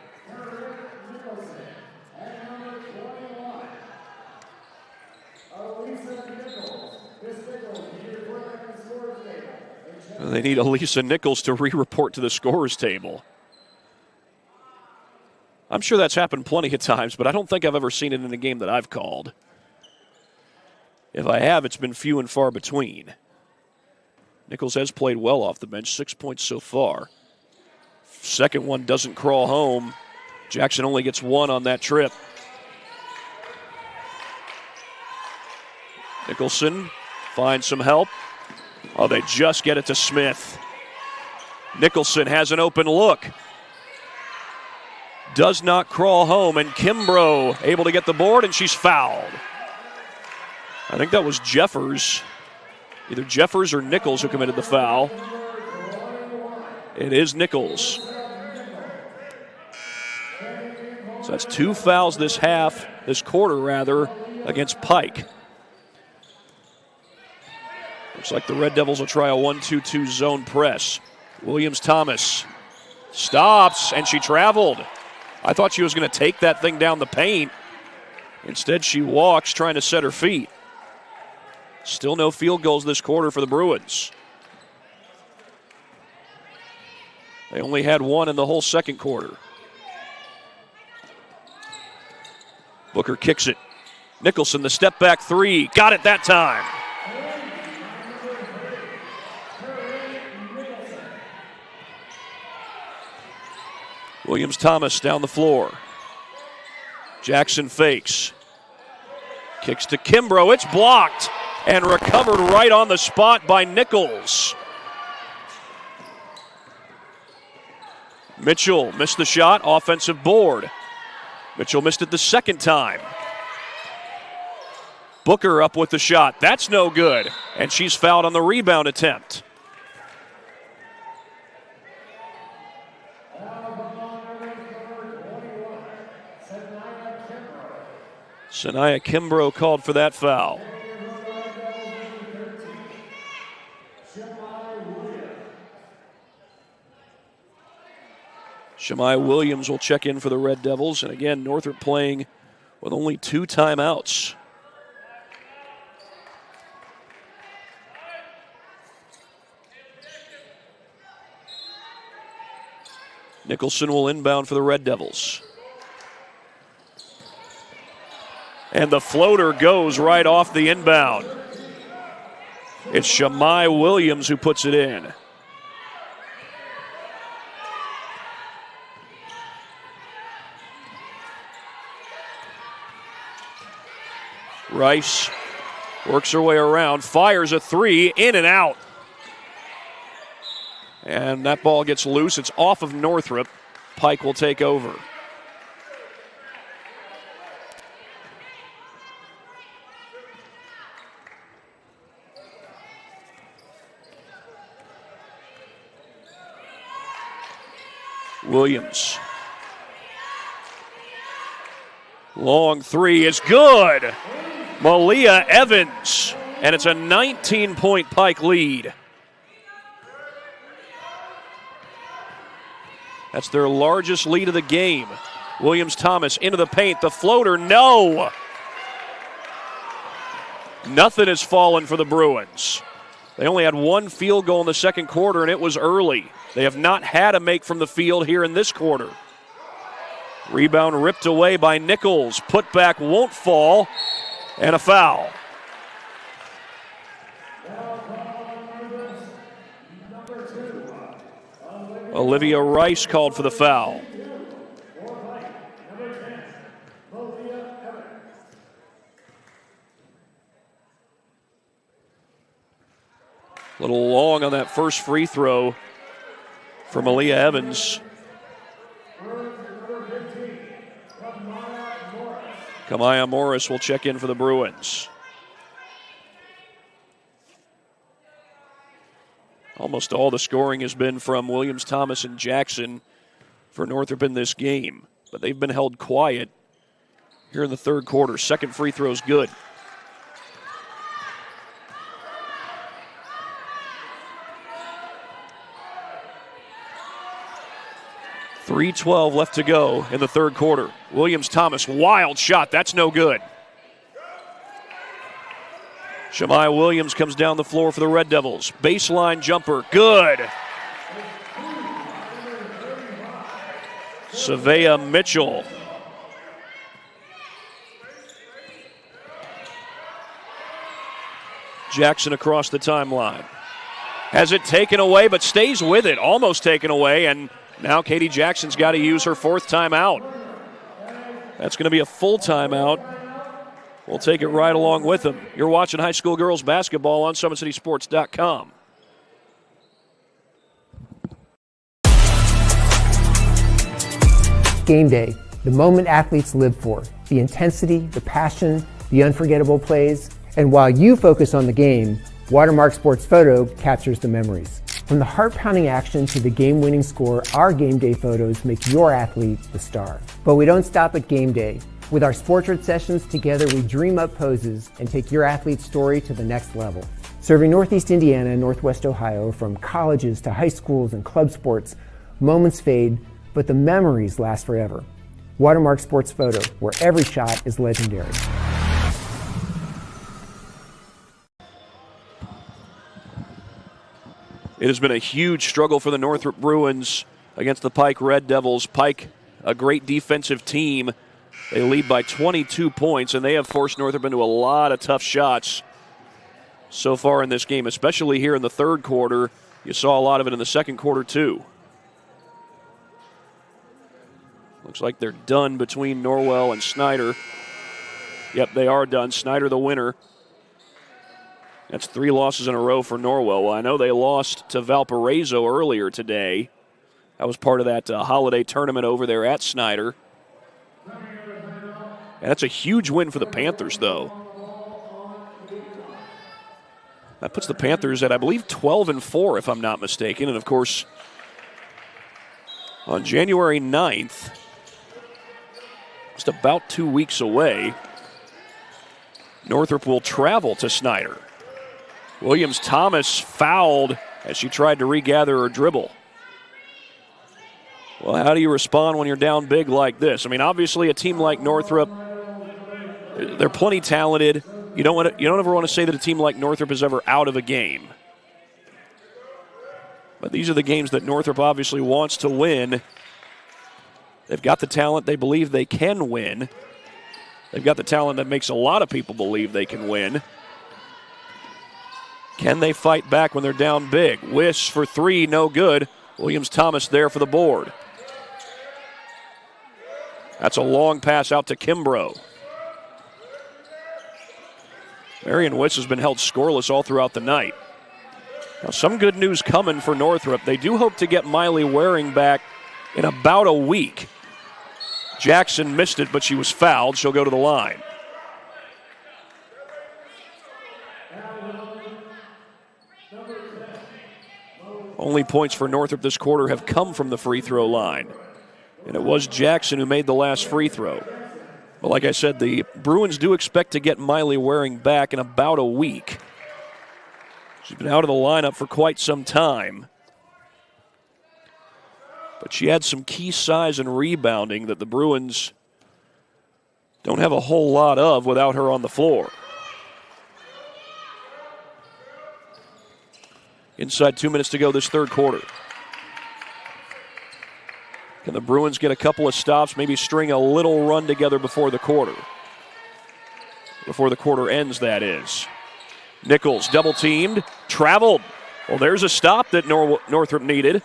They need Elisa Nichols to re-report to the scorer's table. I'm sure that's happened plenty of times, but I don't think I've ever seen it in a game that I've called. If I have, it's been few and far between. Nichols has played well off the bench, 6 points so far. Second one doesn't crawl home. Jackson only gets one on that trip. Nicholson finds some help. Oh, they just get it to Smith. Nicholson has an open look. Does not crawl home, and Kimbrough able to get the board, and she's fouled. I think that was Jeffers. Either Jeffers or Nichols who committed the foul. It is Nichols. So that's 2 fouls this quarter, against Pike. Looks like the Red Devils will try a 1-2-2 zone press. Williams-Thomas stops, and she traveled. I thought she was going to take that thing down the paint. Instead, she walks, trying to set her feet. Still no field goals this quarter for the Bruins. They only had one in the whole second quarter. Booker kicks it. Nicholson, the step-back three. Got it that time. Williams-Thomas down the floor. Jackson fakes. Kicks to Kimbrough. It's blocked and recovered right on the spot by Nichols. Mitchell missed the shot. Offensive board. Mitchell missed it the second time. Booker up with the shot. That's no good. And she's fouled on the rebound attempt. Sanaya Kimbrough called for that foul. Shamai Williams will check in for the Red Devils. And again, Northrop playing with only 2 timeouts. Nicholson will inbound for the Red Devils. And the floater goes right off the inbound. It's Shamai Williams who puts it in. Rice works her way around, fires a three, in and out. And that ball gets loose. It's off of Northrop. Pike will take over. Williams. Long three is good. Malia Evans. And it's a 19-point Pike lead. That's their largest lead of the game. Williams-Thomas into the paint. The floater, no. Nothing has fallen for the Bruins. They only had 1 field goal in the second quarter, and it was early. They have not had a make from the field here in this quarter. Rebound ripped away by Nichols. Putback won't fall, and a foul. Olivia Rice called for the foul. A little long on that first free throw for Malia Evans. Kamaya Morris will check in for the Bruins. Almost all the scoring has been from Williams, Thomas, and Jackson for Northrop in this game. But they've been held quiet here in the third quarter. Second free throw's good. 3:12 left to go in the third quarter. Williams-Thomas, wild shot. That's no good. Shemai Williams comes down the floor for the Red Devils. Baseline jumper, good. Savea Mitchell. Jackson across the timeline. Has it taken away, but stays with it. Almost taken away, and now Katie Jackson's got to use her fourth timeout. That's going to be a full timeout. We'll take it right along with them. You're watching high school girls basketball on SummitCitySports.com.
Game day, the moment athletes live for, the intensity, the passion, the unforgettable plays, and while you focus on the game, Watermark Sports Photo captures the memories. From the heart-pounding action to the game-winning score, our game day photos make your athlete the star. But we don't stop at game day. With our Sportrait sessions, together we dream up poses and take your athlete's story to the next level. Serving Northeast Indiana and Northwest Ohio, from colleges to high schools and club sports, moments fade, but the memories last forever. Watermark Sports Photo, where every shot is legendary.
It has been a huge struggle for the Northrop Bruins against the Pike Red Devils. Pike, a great defensive team. They lead by 22 points, and they have forced Northrop into a lot of tough shots so far in this game, especially here in the third quarter. You saw a lot of it in the second quarter, too. Looks like they're done between Norwell and Snyder. Yep, they are done. Snyder the winner. That's 3 losses in a row for Norwell. Well, I know they lost to Valparaiso earlier today. That was part of that holiday tournament over there at Snyder. And that's a huge win for the Panthers, though. That puts the Panthers at, I believe, 12-4, if I'm not mistaken. And, of course, on January 9th, just about 2 weeks away, Northrop will travel to Snyder. Williams-Thomas fouled as she tried to regather her dribble. Well, how do you respond when you're down big like this? I mean, obviously a team like Northrop, they're plenty talented. You don't ever want to say that a team like Northrop is ever out of a game. But these are the games that Northrop obviously wants to win. They've got the talent they believe they can win. They've got the talent that makes a lot of people believe they can win. Can they fight back when they're down big? Wish for 3, no good. Williams-Thomas there for the board. That's a long pass out to Kimbrough. Marion Wiss has been held scoreless all throughout the night. Now, some good news coming for Northrop. They do hope to get Miley Waring back in about a week. Jackson missed it, but she was fouled. She'll go to the line. Only points for Northrop this quarter have come from the free throw line. And it was Jackson who made the last free throw. But like I said, the Bruins do expect to get Miley Waring back in about a week. She's been out of the lineup for quite some time. But she had some key size and rebounding that the Bruins don't have a whole lot of without her on the floor. Inside 2 minutes to go this third quarter. Can the Bruins get a couple of stops, maybe string a little run together before the quarter? Before the quarter ends, that is. Nichols double teamed, traveled. Well, there's a stop that Northrop needed.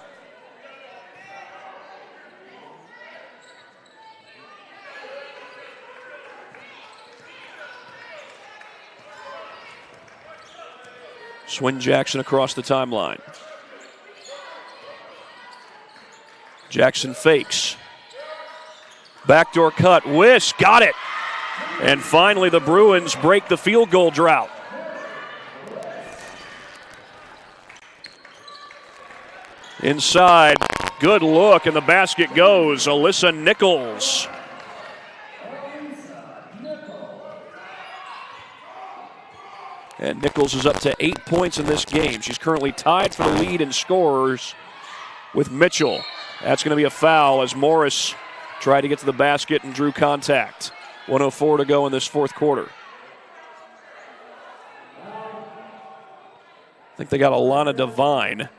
Swin Jackson across the timeline. Jackson fakes. Backdoor cut. Wish got it. And finally the Bruins break the field goal drought. Inside. Good look, and the basket goes. Alyssa Nichols. And Nichols is up to 8 points in this game. She's currently tied for the lead in scorers with Mitchell. That's going to be a foul as Morris tried to get to the basket and drew contact. 1:04 to go in this fourth quarter. I think they got Alana Devine.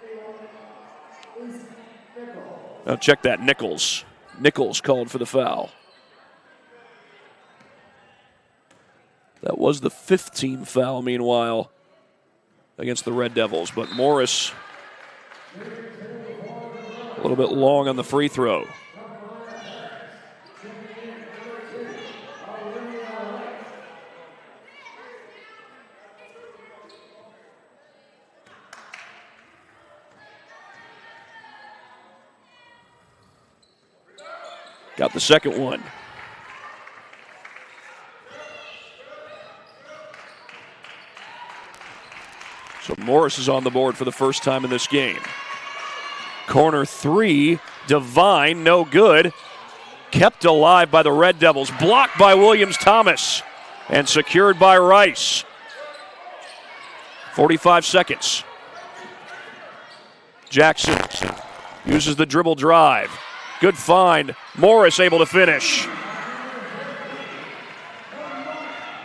Oh, check that, Nichols. Nichols called for the foul. That was the 15th foul, meanwhile, against the Red Devils. But Morris, a little bit long on the free throw. Got the second one. So Morris is on the board for the first time in this game. Corner three, Devine, no good. Kept alive by the Red Devils. Blocked by Williams-Thomas and secured by Rice. 45 seconds. Jackson uses the dribble drive. Good find. Morris able to finish.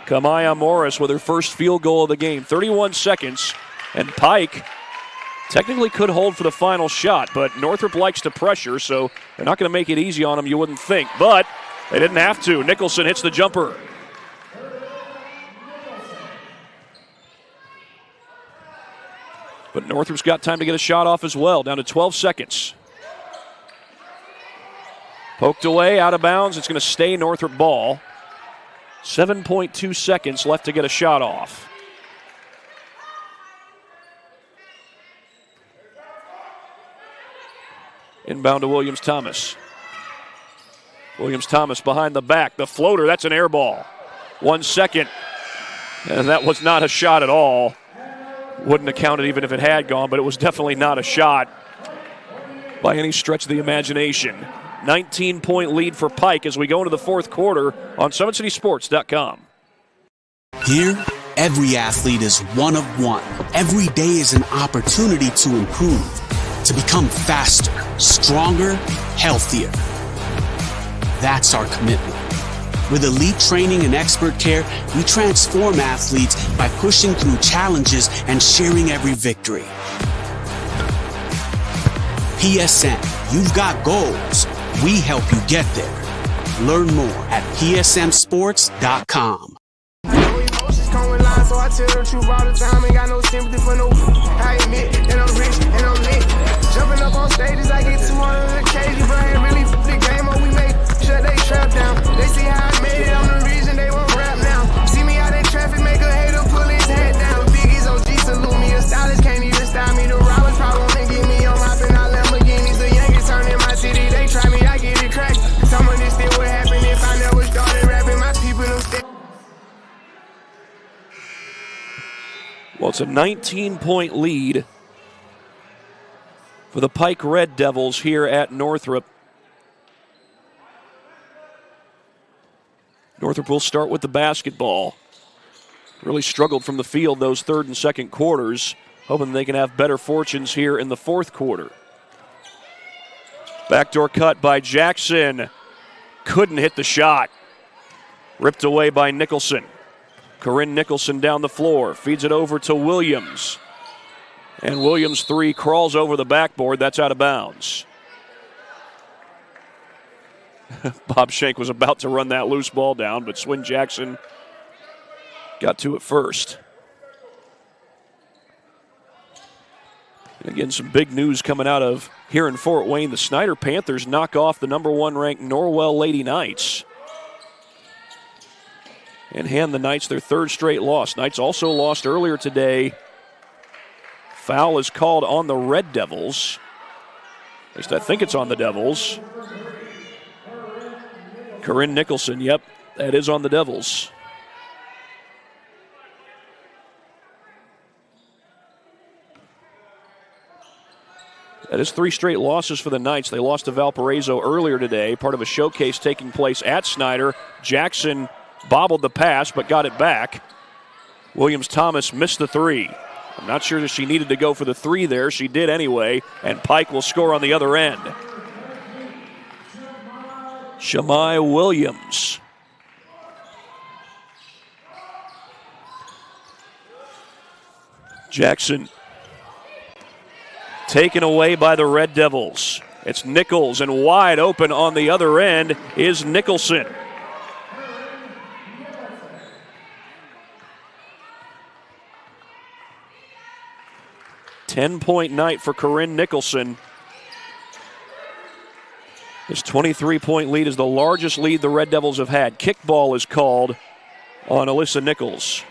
Kamaya Morris with her first field goal of the game. 31 seconds. And Pike technically could hold for the final shot, but Northrop likes to pressure, so they're not going to make it easy on him, you wouldn't think. But they didn't have to. Nicholson hits the jumper. But Northrop's got time to get a shot off as well. Down to 12 seconds. Poked away, out of bounds. It's going to stay Northrop ball. 7.2 seconds left to get a shot off. Inbound to Williams-Thomas. Williams-Thomas behind the back. The floater, that's an air ball. 1 second. And that was not a shot at all. Wouldn't have counted even if it had gone, but it was definitely not a shot by any stretch of the imagination. 19-point lead for Pike as we go into the fourth quarter on SummitCitySports.com.
Here, every athlete is one of one. Every day is an opportunity to improve, to become faster, stronger, healthier. That's our commitment. With elite training and expert care, we transform athletes by pushing through challenges and sharing every victory. PSN, you've got goals. We help you get there. Learn more at psmsports.com.
So I tell the truth all the time, ain't got no sympathy for no. I admit that I'm rich and I'm lit. Jumping up on stages, I get 200 occasions, but I ain't really the game or we make sure they trap down. They see how I made it, I'm the reason they won't rap now. See me out in traffic, make a hater pull his head down. Biggie's OG salute me, a stylist can't even style me. The robbers probably wanna get me on hopping out Lamborghinis. The youngest turn in my city, they try me, I get it cracked. Some of this still would happen if I never started rapping. My people don't stay.
Well, it's a 19-point lead for the Pike Red Devils here at Northrop. Northrop will start with the basketball. Really struggled from the field those third and second quarters, hoping they can have better fortunes here in the fourth quarter. Backdoor cut by Jackson. Couldn't hit the shot. Ripped away by Nicholson. Corinne Nicholson down the floor, feeds it over to Williams. And Williams' three crawls over the backboard. That's out of bounds. Bob Shank was about to run that loose ball down, but Swin Jackson got to it first. And again, some big news coming out of here in Fort Wayne. The Snyder Panthers knock off the number one ranked Norwell Lady Knights and hand the Knights their third straight loss. Knights also lost earlier today. Foul is called on the Red Devils. At least I think it's on the Devils. Corinne Nicholson, yep, that is on the Devils. That is three straight losses for the Knights. They lost to Valparaiso earlier today, part of a showcase taking place at Snyder. Jackson bobbled the pass, but got it back. Williams-Thomas missed the three. I'm not sure that she needed to go for the three there. She did anyway, and Pike will score on the other end. Shamai Williams. Jackson taken away by the Red Devils. It's Nichols, and wide open on the other end is Nicholson. Ten-point night for Corinne Nicholson. His 23-point lead is the largest lead the Red Devils have had. Kickball is called on Alyssa Nichols.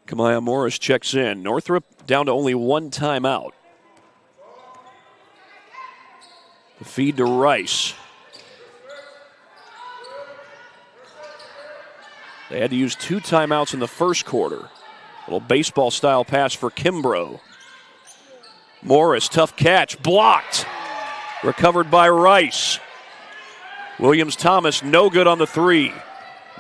Kamaya Morris checks in. Northrop down to only one timeout. The feed to Rice. They had to use 2 timeouts in the first quarter. Little baseball-style pass for Kimbrough. Morris, tough catch, blocked. Recovered by Rice. Williams-Thomas, no good on the 3.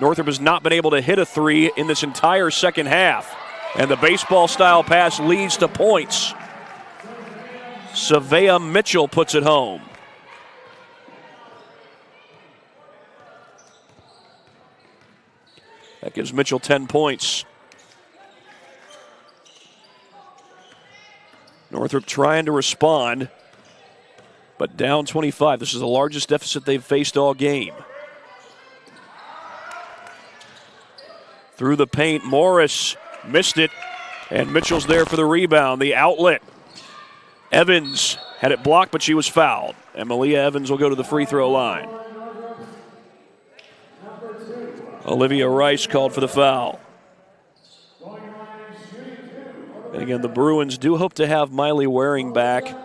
Northrop has not been able to hit a 3 in this entire second half. And the baseball-style pass leads to points. Savea Mitchell puts it home. That gives Mitchell 10 points. Northrop trying to respond, but down 25. This is the largest deficit they've faced all game. Through the paint, Morris missed it, and Mitchell's there for the rebound. The outlet. Evans had it blocked, but she was fouled. And Malia Evans will go to the free throw line. Olivia Rice called for the foul. And again, the Bruins do hope to have Miley Waring back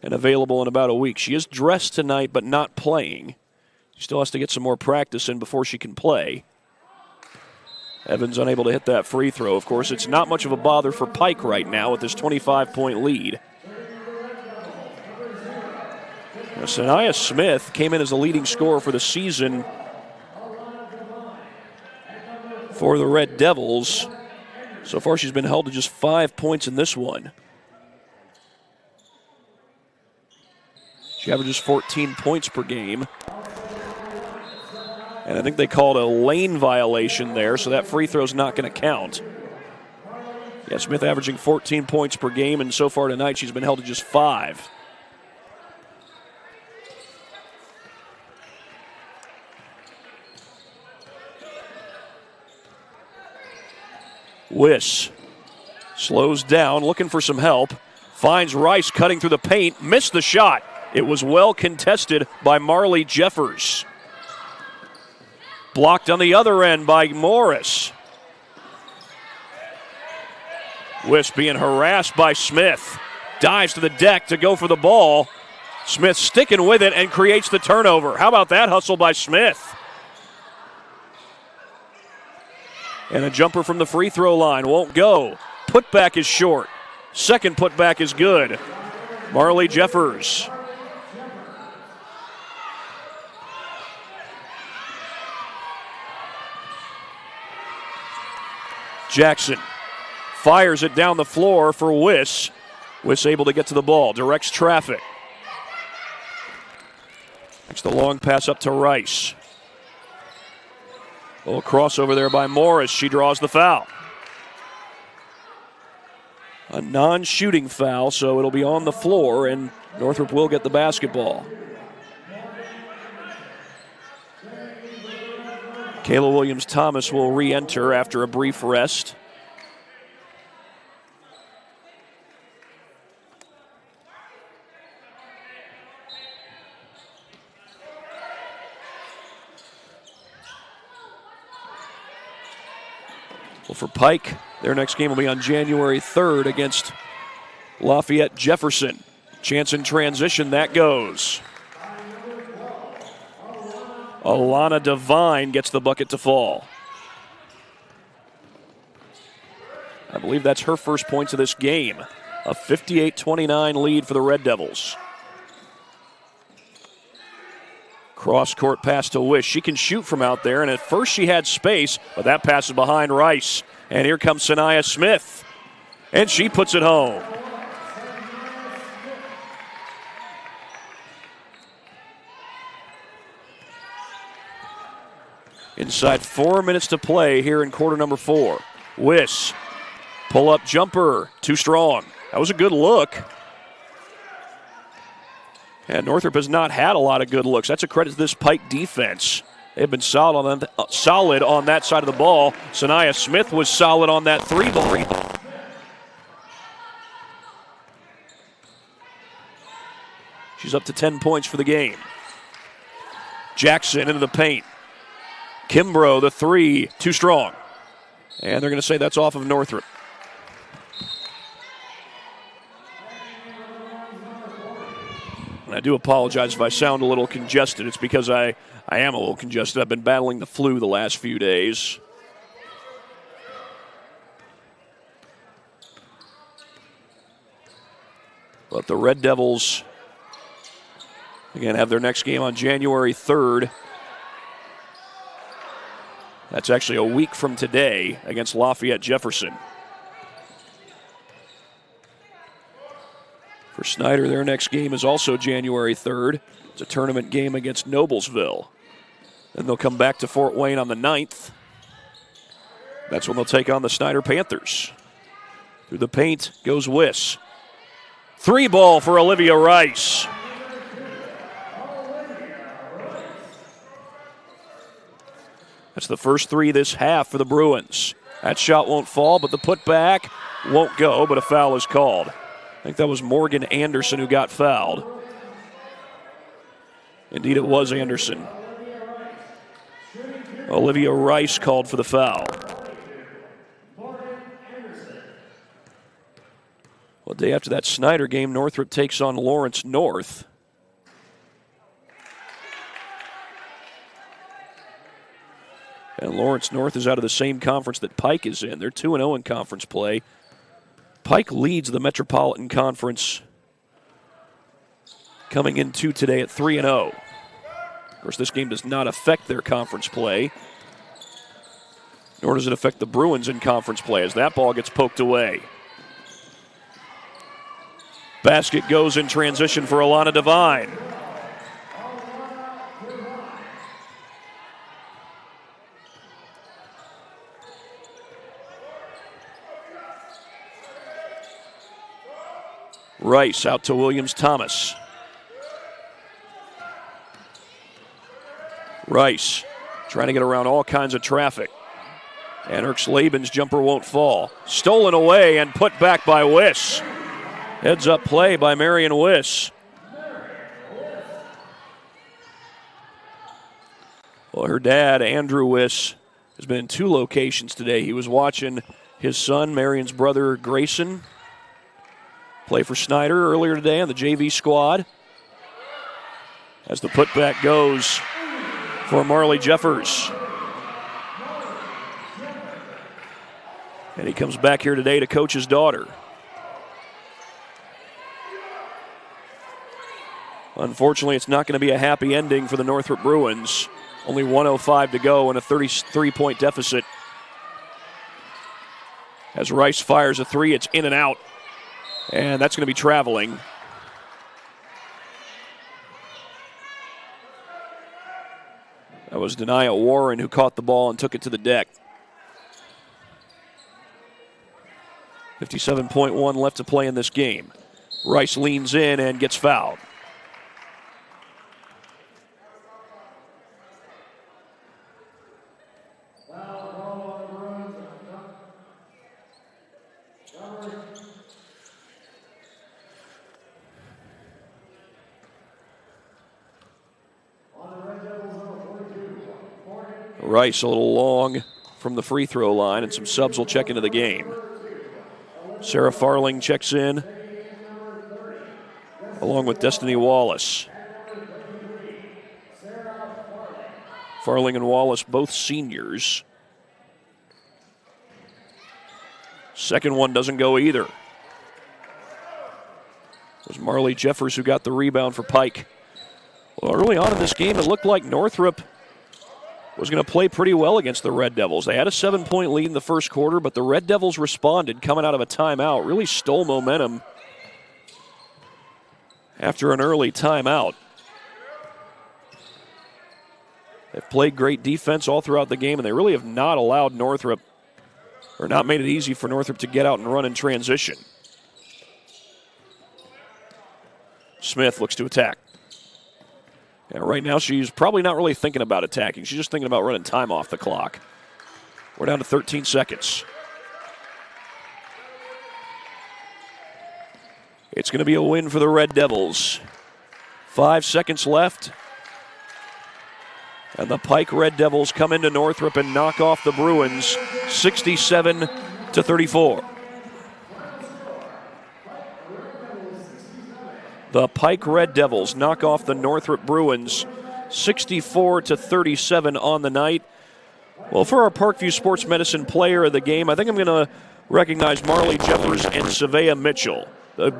and available in about a week. She is dressed tonight, but not playing. She still has to get some more practice in before she can play. Evans unable to hit that free throw. Of course, it's not much of a bother for Pike right now with this 25-point lead. Now, Sanaya Smith came in as the leading scorer for the season for the Red Devils. So far, she's been held to just 5 points in this one. She averages 14 points per game. And I think they called a lane violation there, so that free throw's not going to count. Yeah, Smith averaging 14 points per game, and so far tonight she's been held to just 5. Wiss slows down, looking for some help. Finds Rice cutting through the paint, missed the shot. It was well contested by Marley Jeffers. Blocked on the other end by Morris. Wiss being harassed by Smith. Dives to the deck to go for the ball. Smith sticking with it and creates the turnover. How about that hustle by Smith? And a jumper from the free throw line won't go. Putback is short. Second putback is good. Marley Jeffers. Jackson fires it down the floor for Wiss. Wiss able to get to the ball, directs traffic. Next, the long pass up to Rice. A little crossover there by Morris. She draws the foul. A non-shooting foul, so it'll be on the floor, and Northrop will get the basketball. Kayla Williams-Thomas will re-enter after a brief rest. Well, for Pike, their next game will be on January 3rd against Lafayette Jefferson. Chance in transition, that goes. Alana Devine gets the bucket to fall. I believe that's her first points of this game. A 58-29 lead for the Red Devils. Cross-court pass to Wish. She can shoot from out there, and at first she had space, but that pass is behind Rice. And here comes Sanaya Smith, and she puts it home. Inside 4 minutes to play here in quarter number 4. Wish, pull-up jumper, too strong. That was a good look. And Northrop has not had a lot of good looks. That's a credit to this Pike defense. They've been solid on that side of the ball. Sanaya Smith was solid on that 3-ball. She's up to 10 points for the game. Jackson into the paint. Kimbrough, the 3, too strong. And they're going to say that's off of Northrop. And I do apologize if I sound a little congested. It's because I am a little congested. I've been battling the flu the last few days. But the Red Devils, again, have their next game on January 3rd. That's actually a week from today against Lafayette Jefferson. For Snyder, their next game is also January 3rd. It's a tournament game against Noblesville. Then they'll come back to Fort Wayne on the 9th. That's when they'll take on the Snyder Panthers. Through the paint goes Wiss. 3-ball for Olivia Rice. That's the first 3 this half for the Bruins. That shot won't fall, but the putback won't go, but a foul is called. I think that was Morgan Anderson who got fouled. Indeed, it was Anderson. Olivia Rice called for the foul. Well, day after that Snyder game, Northrop takes on Lawrence North. And Lawrence North is out of the same conference that Pike is in. They're 2-0 in conference play. Pike leads the Metropolitan Conference coming into today at 3-0. Of course, this game does not affect their conference play, nor does it affect the Bruins in conference play as that ball gets poked away. Basket goes in transition for Alana Devine. Rice out to Williams-Thomas. Rice trying to get around all kinds of traffic. And Erks-Laban's jumper won't fall. Stolen away and put back by Wiss. Heads up play by Marion Wiss. Well, her dad, Andrew Wiss, has been in 2 locations today. He was watching his son, Marion's brother, Grayson, play for Snyder earlier today on the JV squad. As the putback goes for Marley Jeffers. And he comes back here today to coach his daughter. Unfortunately, it's not going to be a happy ending for the Northrop Bruins. Only 1:05 to go and a 33-point deficit. As Rice fires a 3, it's in and out. And that's going to be traveling. That was Denia Warren who caught the ball and took it to the deck. 57.1 left to play in this game. Rice leans in and gets fouled. Rice a little long from the free throw line, and some subs will check into the game. Sarah Farling checks in, along with Destiny Wallace. Farling and Wallace, both seniors. Second one doesn't go either. It was Marley Jeffers who got the rebound for Pike. Well, early on in this game, it looked like Northrop was going to play pretty well against the Red Devils. They had a 7-point lead in the first quarter, but the Red Devils responded coming out of a timeout, really stole momentum after an early timeout. They've played great defense all throughout the game, and they really have not allowed Northrop, or not made it easy for Northrop to get out and run in transition. Smith looks to attack. Yeah, right now she's probably not really thinking about attacking. She's just thinking about running time off the clock. We're down to 13 seconds. It's going to be a win for the Red Devils. 5 seconds left. And the Pike Red Devils come into Northrop and knock off the Bruins 67-34. The Pike Red Devils knock off the Northrop Bruins 64-37 on the night. Well, for our Parkview Sports Medicine player of the game, I think I'm going to recognize Marley Jeffers and Savea Mitchell.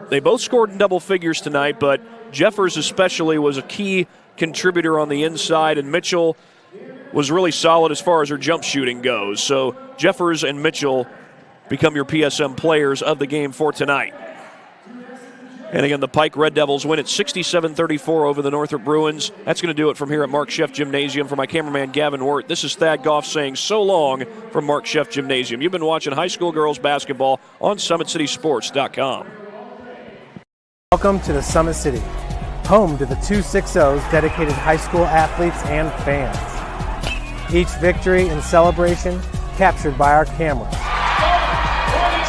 They both scored in double figures tonight, but Jeffers especially was a key contributor on the inside, and Mitchell was really solid as far as her jump shooting goes. So Jeffers and Mitchell become your PSM players of the game for tonight. And again, the Pike Red Devils win at 67-34 over the Northrop Bruins. That's going to do it from here at Mark Sheff Gymnasium. For my cameraman, Gavin Wirt, this is Thad Goff saying so long from Mark Sheff Gymnasium. You've been watching high school girls basketball on SummitCitySports.com.
Welcome to the Summit City, home to the 260's dedicated high school athletes and fans. Each victory and celebration captured by our cameras.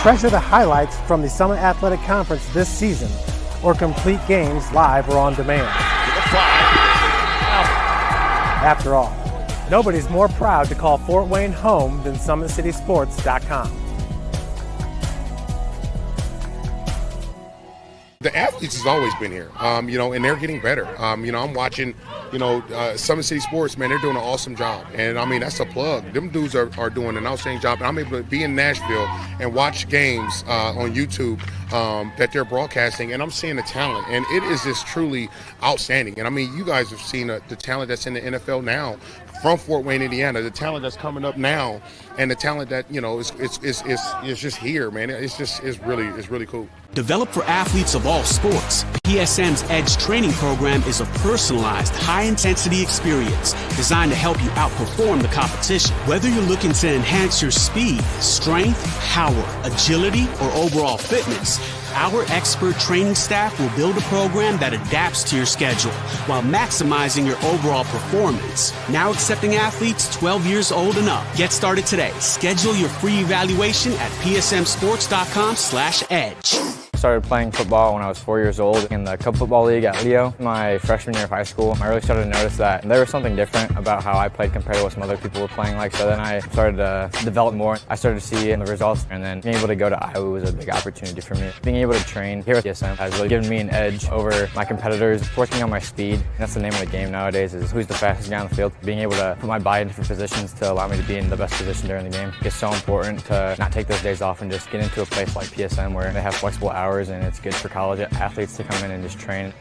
Treasure the highlights from the Summit Athletic Conference this season, or complete games live or on demand. After all, nobody's more proud to call Fort Wayne home than SummitCitySports.com.
The athletes has always been here, and they're getting better. I'm watching, Summit City Sports, man, they're doing an awesome job. And, that's a plug. Them dudes are doing an outstanding job. And I'm able to be in Nashville and watch games on YouTube that they're broadcasting, and I'm seeing the talent. And it is just truly outstanding. And, you guys have seen the talent that's in the NFL now from Fort Wayne, Indiana, the talent that's coming up now, and the talent that, is just here, man. It's really cool.
Developed for athletes of all sports, PSM's Edge training program is a personalized, high-intensity experience designed to help you outperform the competition. Whether you're looking to enhance your speed, strength, power, agility, or overall fitness, our expert training staff will build a program that adapts to your schedule while maximizing your overall performance. Now accepting athletes 12 years old and up. Get started today. Schedule your free evaluation at psmsports.com/edge.
I started playing football when I was 4 years old in the Cub Football League at Leo. My freshman year of high school, I really started to notice that there was something different about how I played compared to what some other people were playing like. So then I started to develop more. I started to see the results, and then being able to go to Iowa was a big opportunity for me. Being able to train here at PSM has really given me an edge over my competitors. Working on my speed, and that's the name of the game nowadays, is who's the fastest guy on the field. Being able to put my body in different positions to allow me to be in the best position during the game. It's so important to not take those days off and just get into a place like PSM where they have flexible hours, and it's good for college athletes to come in and just train.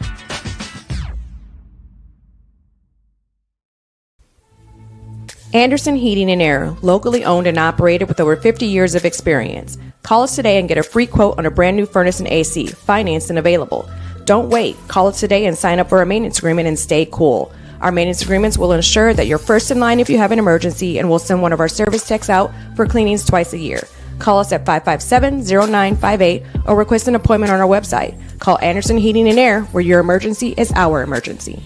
Anderson Heating and Air, locally owned and operated with over 50 years of experience. Call us today and get a free quote on a brand new furnace and AC, financed and available. Don't wait. Call us today and sign up for a maintenance agreement and stay cool. Our maintenance agreements will ensure that you're first in line if you have an emergency, and we'll send one of our service techs out for cleanings twice a year. Call us at 557-0958 or request an appointment on our website. Call Anderson Heating and Air, where your emergency is our emergency.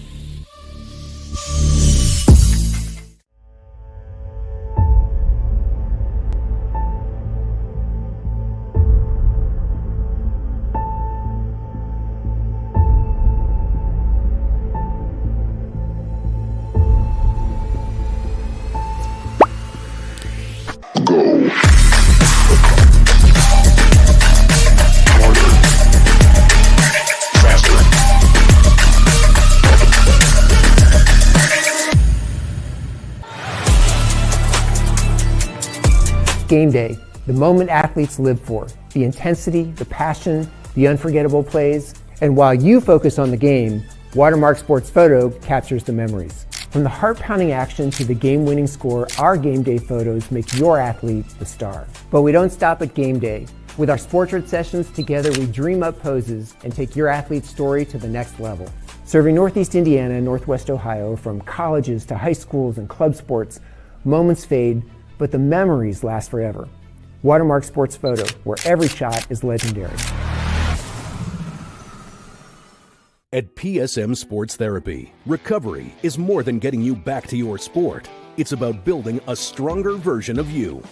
Game day, the moment athletes live for, the intensity, the passion, the unforgettable plays. And while you focus on the game, Watermark Sports Photo captures the memories. From the heart-pounding action to the game-winning score, our game day photos make your athlete the star. But we don't stop at game day. With our Sportrait sessions together, we dream up poses and take your athlete's story to the next level. Serving Northeast Indiana and Northwest Ohio, from colleges to high schools and club sports, moments fade, but the memories last forever. Watermark Sports Photo, where every shot is legendary.
At PSM Sports Therapy, recovery is more than getting you back to your sport. It's about building a stronger version of you.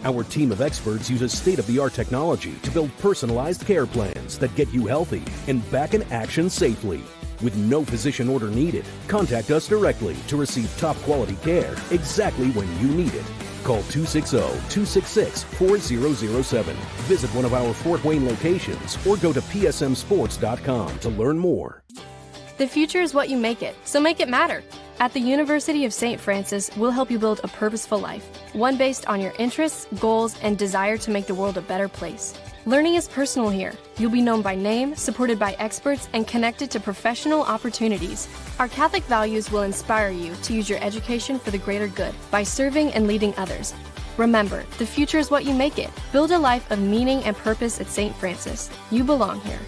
Our team of experts uses state-of-the-art technology to build personalized care plans that get you healthy and back in action safely. With no physician order needed, contact us directly to receive top-quality care exactly when you need it. Call 260-266-4007. Visit one of our Fort Wayne locations or go to psmsports.com to learn more.
The future is what you make it, so make it matter. At the University of St. Francis, we'll help you build a purposeful life, one based on your interests, goals, and desire to make the world a better place. Learning is personal here. You'll be known by name, supported by experts, and connected to professional opportunities. Our Catholic values will inspire you to use your education for the greater good by serving and leading others. Remember, the future is what you make it. Build a life of meaning and purpose at St. Francis. You belong here.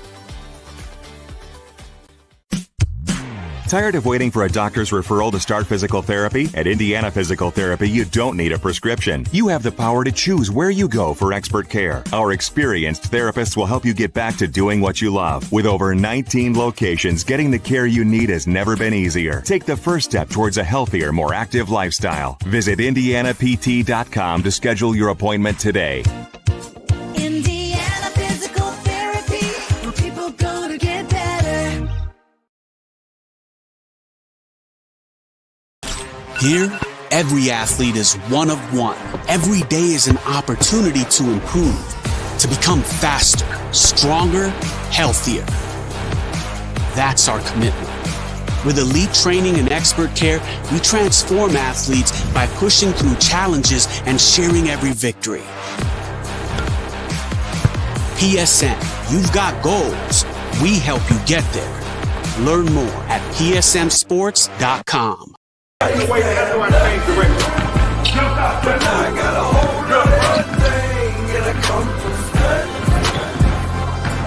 Tired of waiting for a doctor's referral to start physical therapy? At Indiana Physical Therapy, you don't need a prescription. You have the power to choose where you go for expert care. Our experienced therapists will help you get back to doing what you love. With over 19 locations, getting the care you need has never been easier. Take the first step towards a healthier, more active lifestyle. Visit IndianaPT.com to schedule your appointment today.
Indiana Physical Therapy, where people go to get better.
Here, every athlete is one of one. Every day is an opportunity to improve, to become faster, stronger, healthier. That's our commitment. With elite training and expert care, we transform athletes by pushing through challenges and sharing every victory. PSN, you've got goals. We help you get there. Learn more at psmsports.com.
I got a hold of everything and I come from study.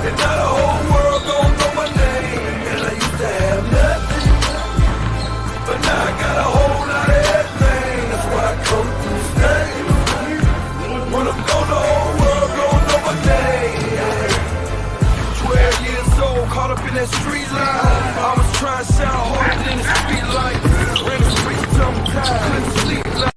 And now the whole world don't know my name. And I used to have nothing, but now I got a whole lot of everything. That's why I come from study. When I'm gone, the whole world don't know my name. 12 years old, caught up in that street life. I was trying to sound harder than the street light. Ran the streets, tongue tied, couldn't sleep like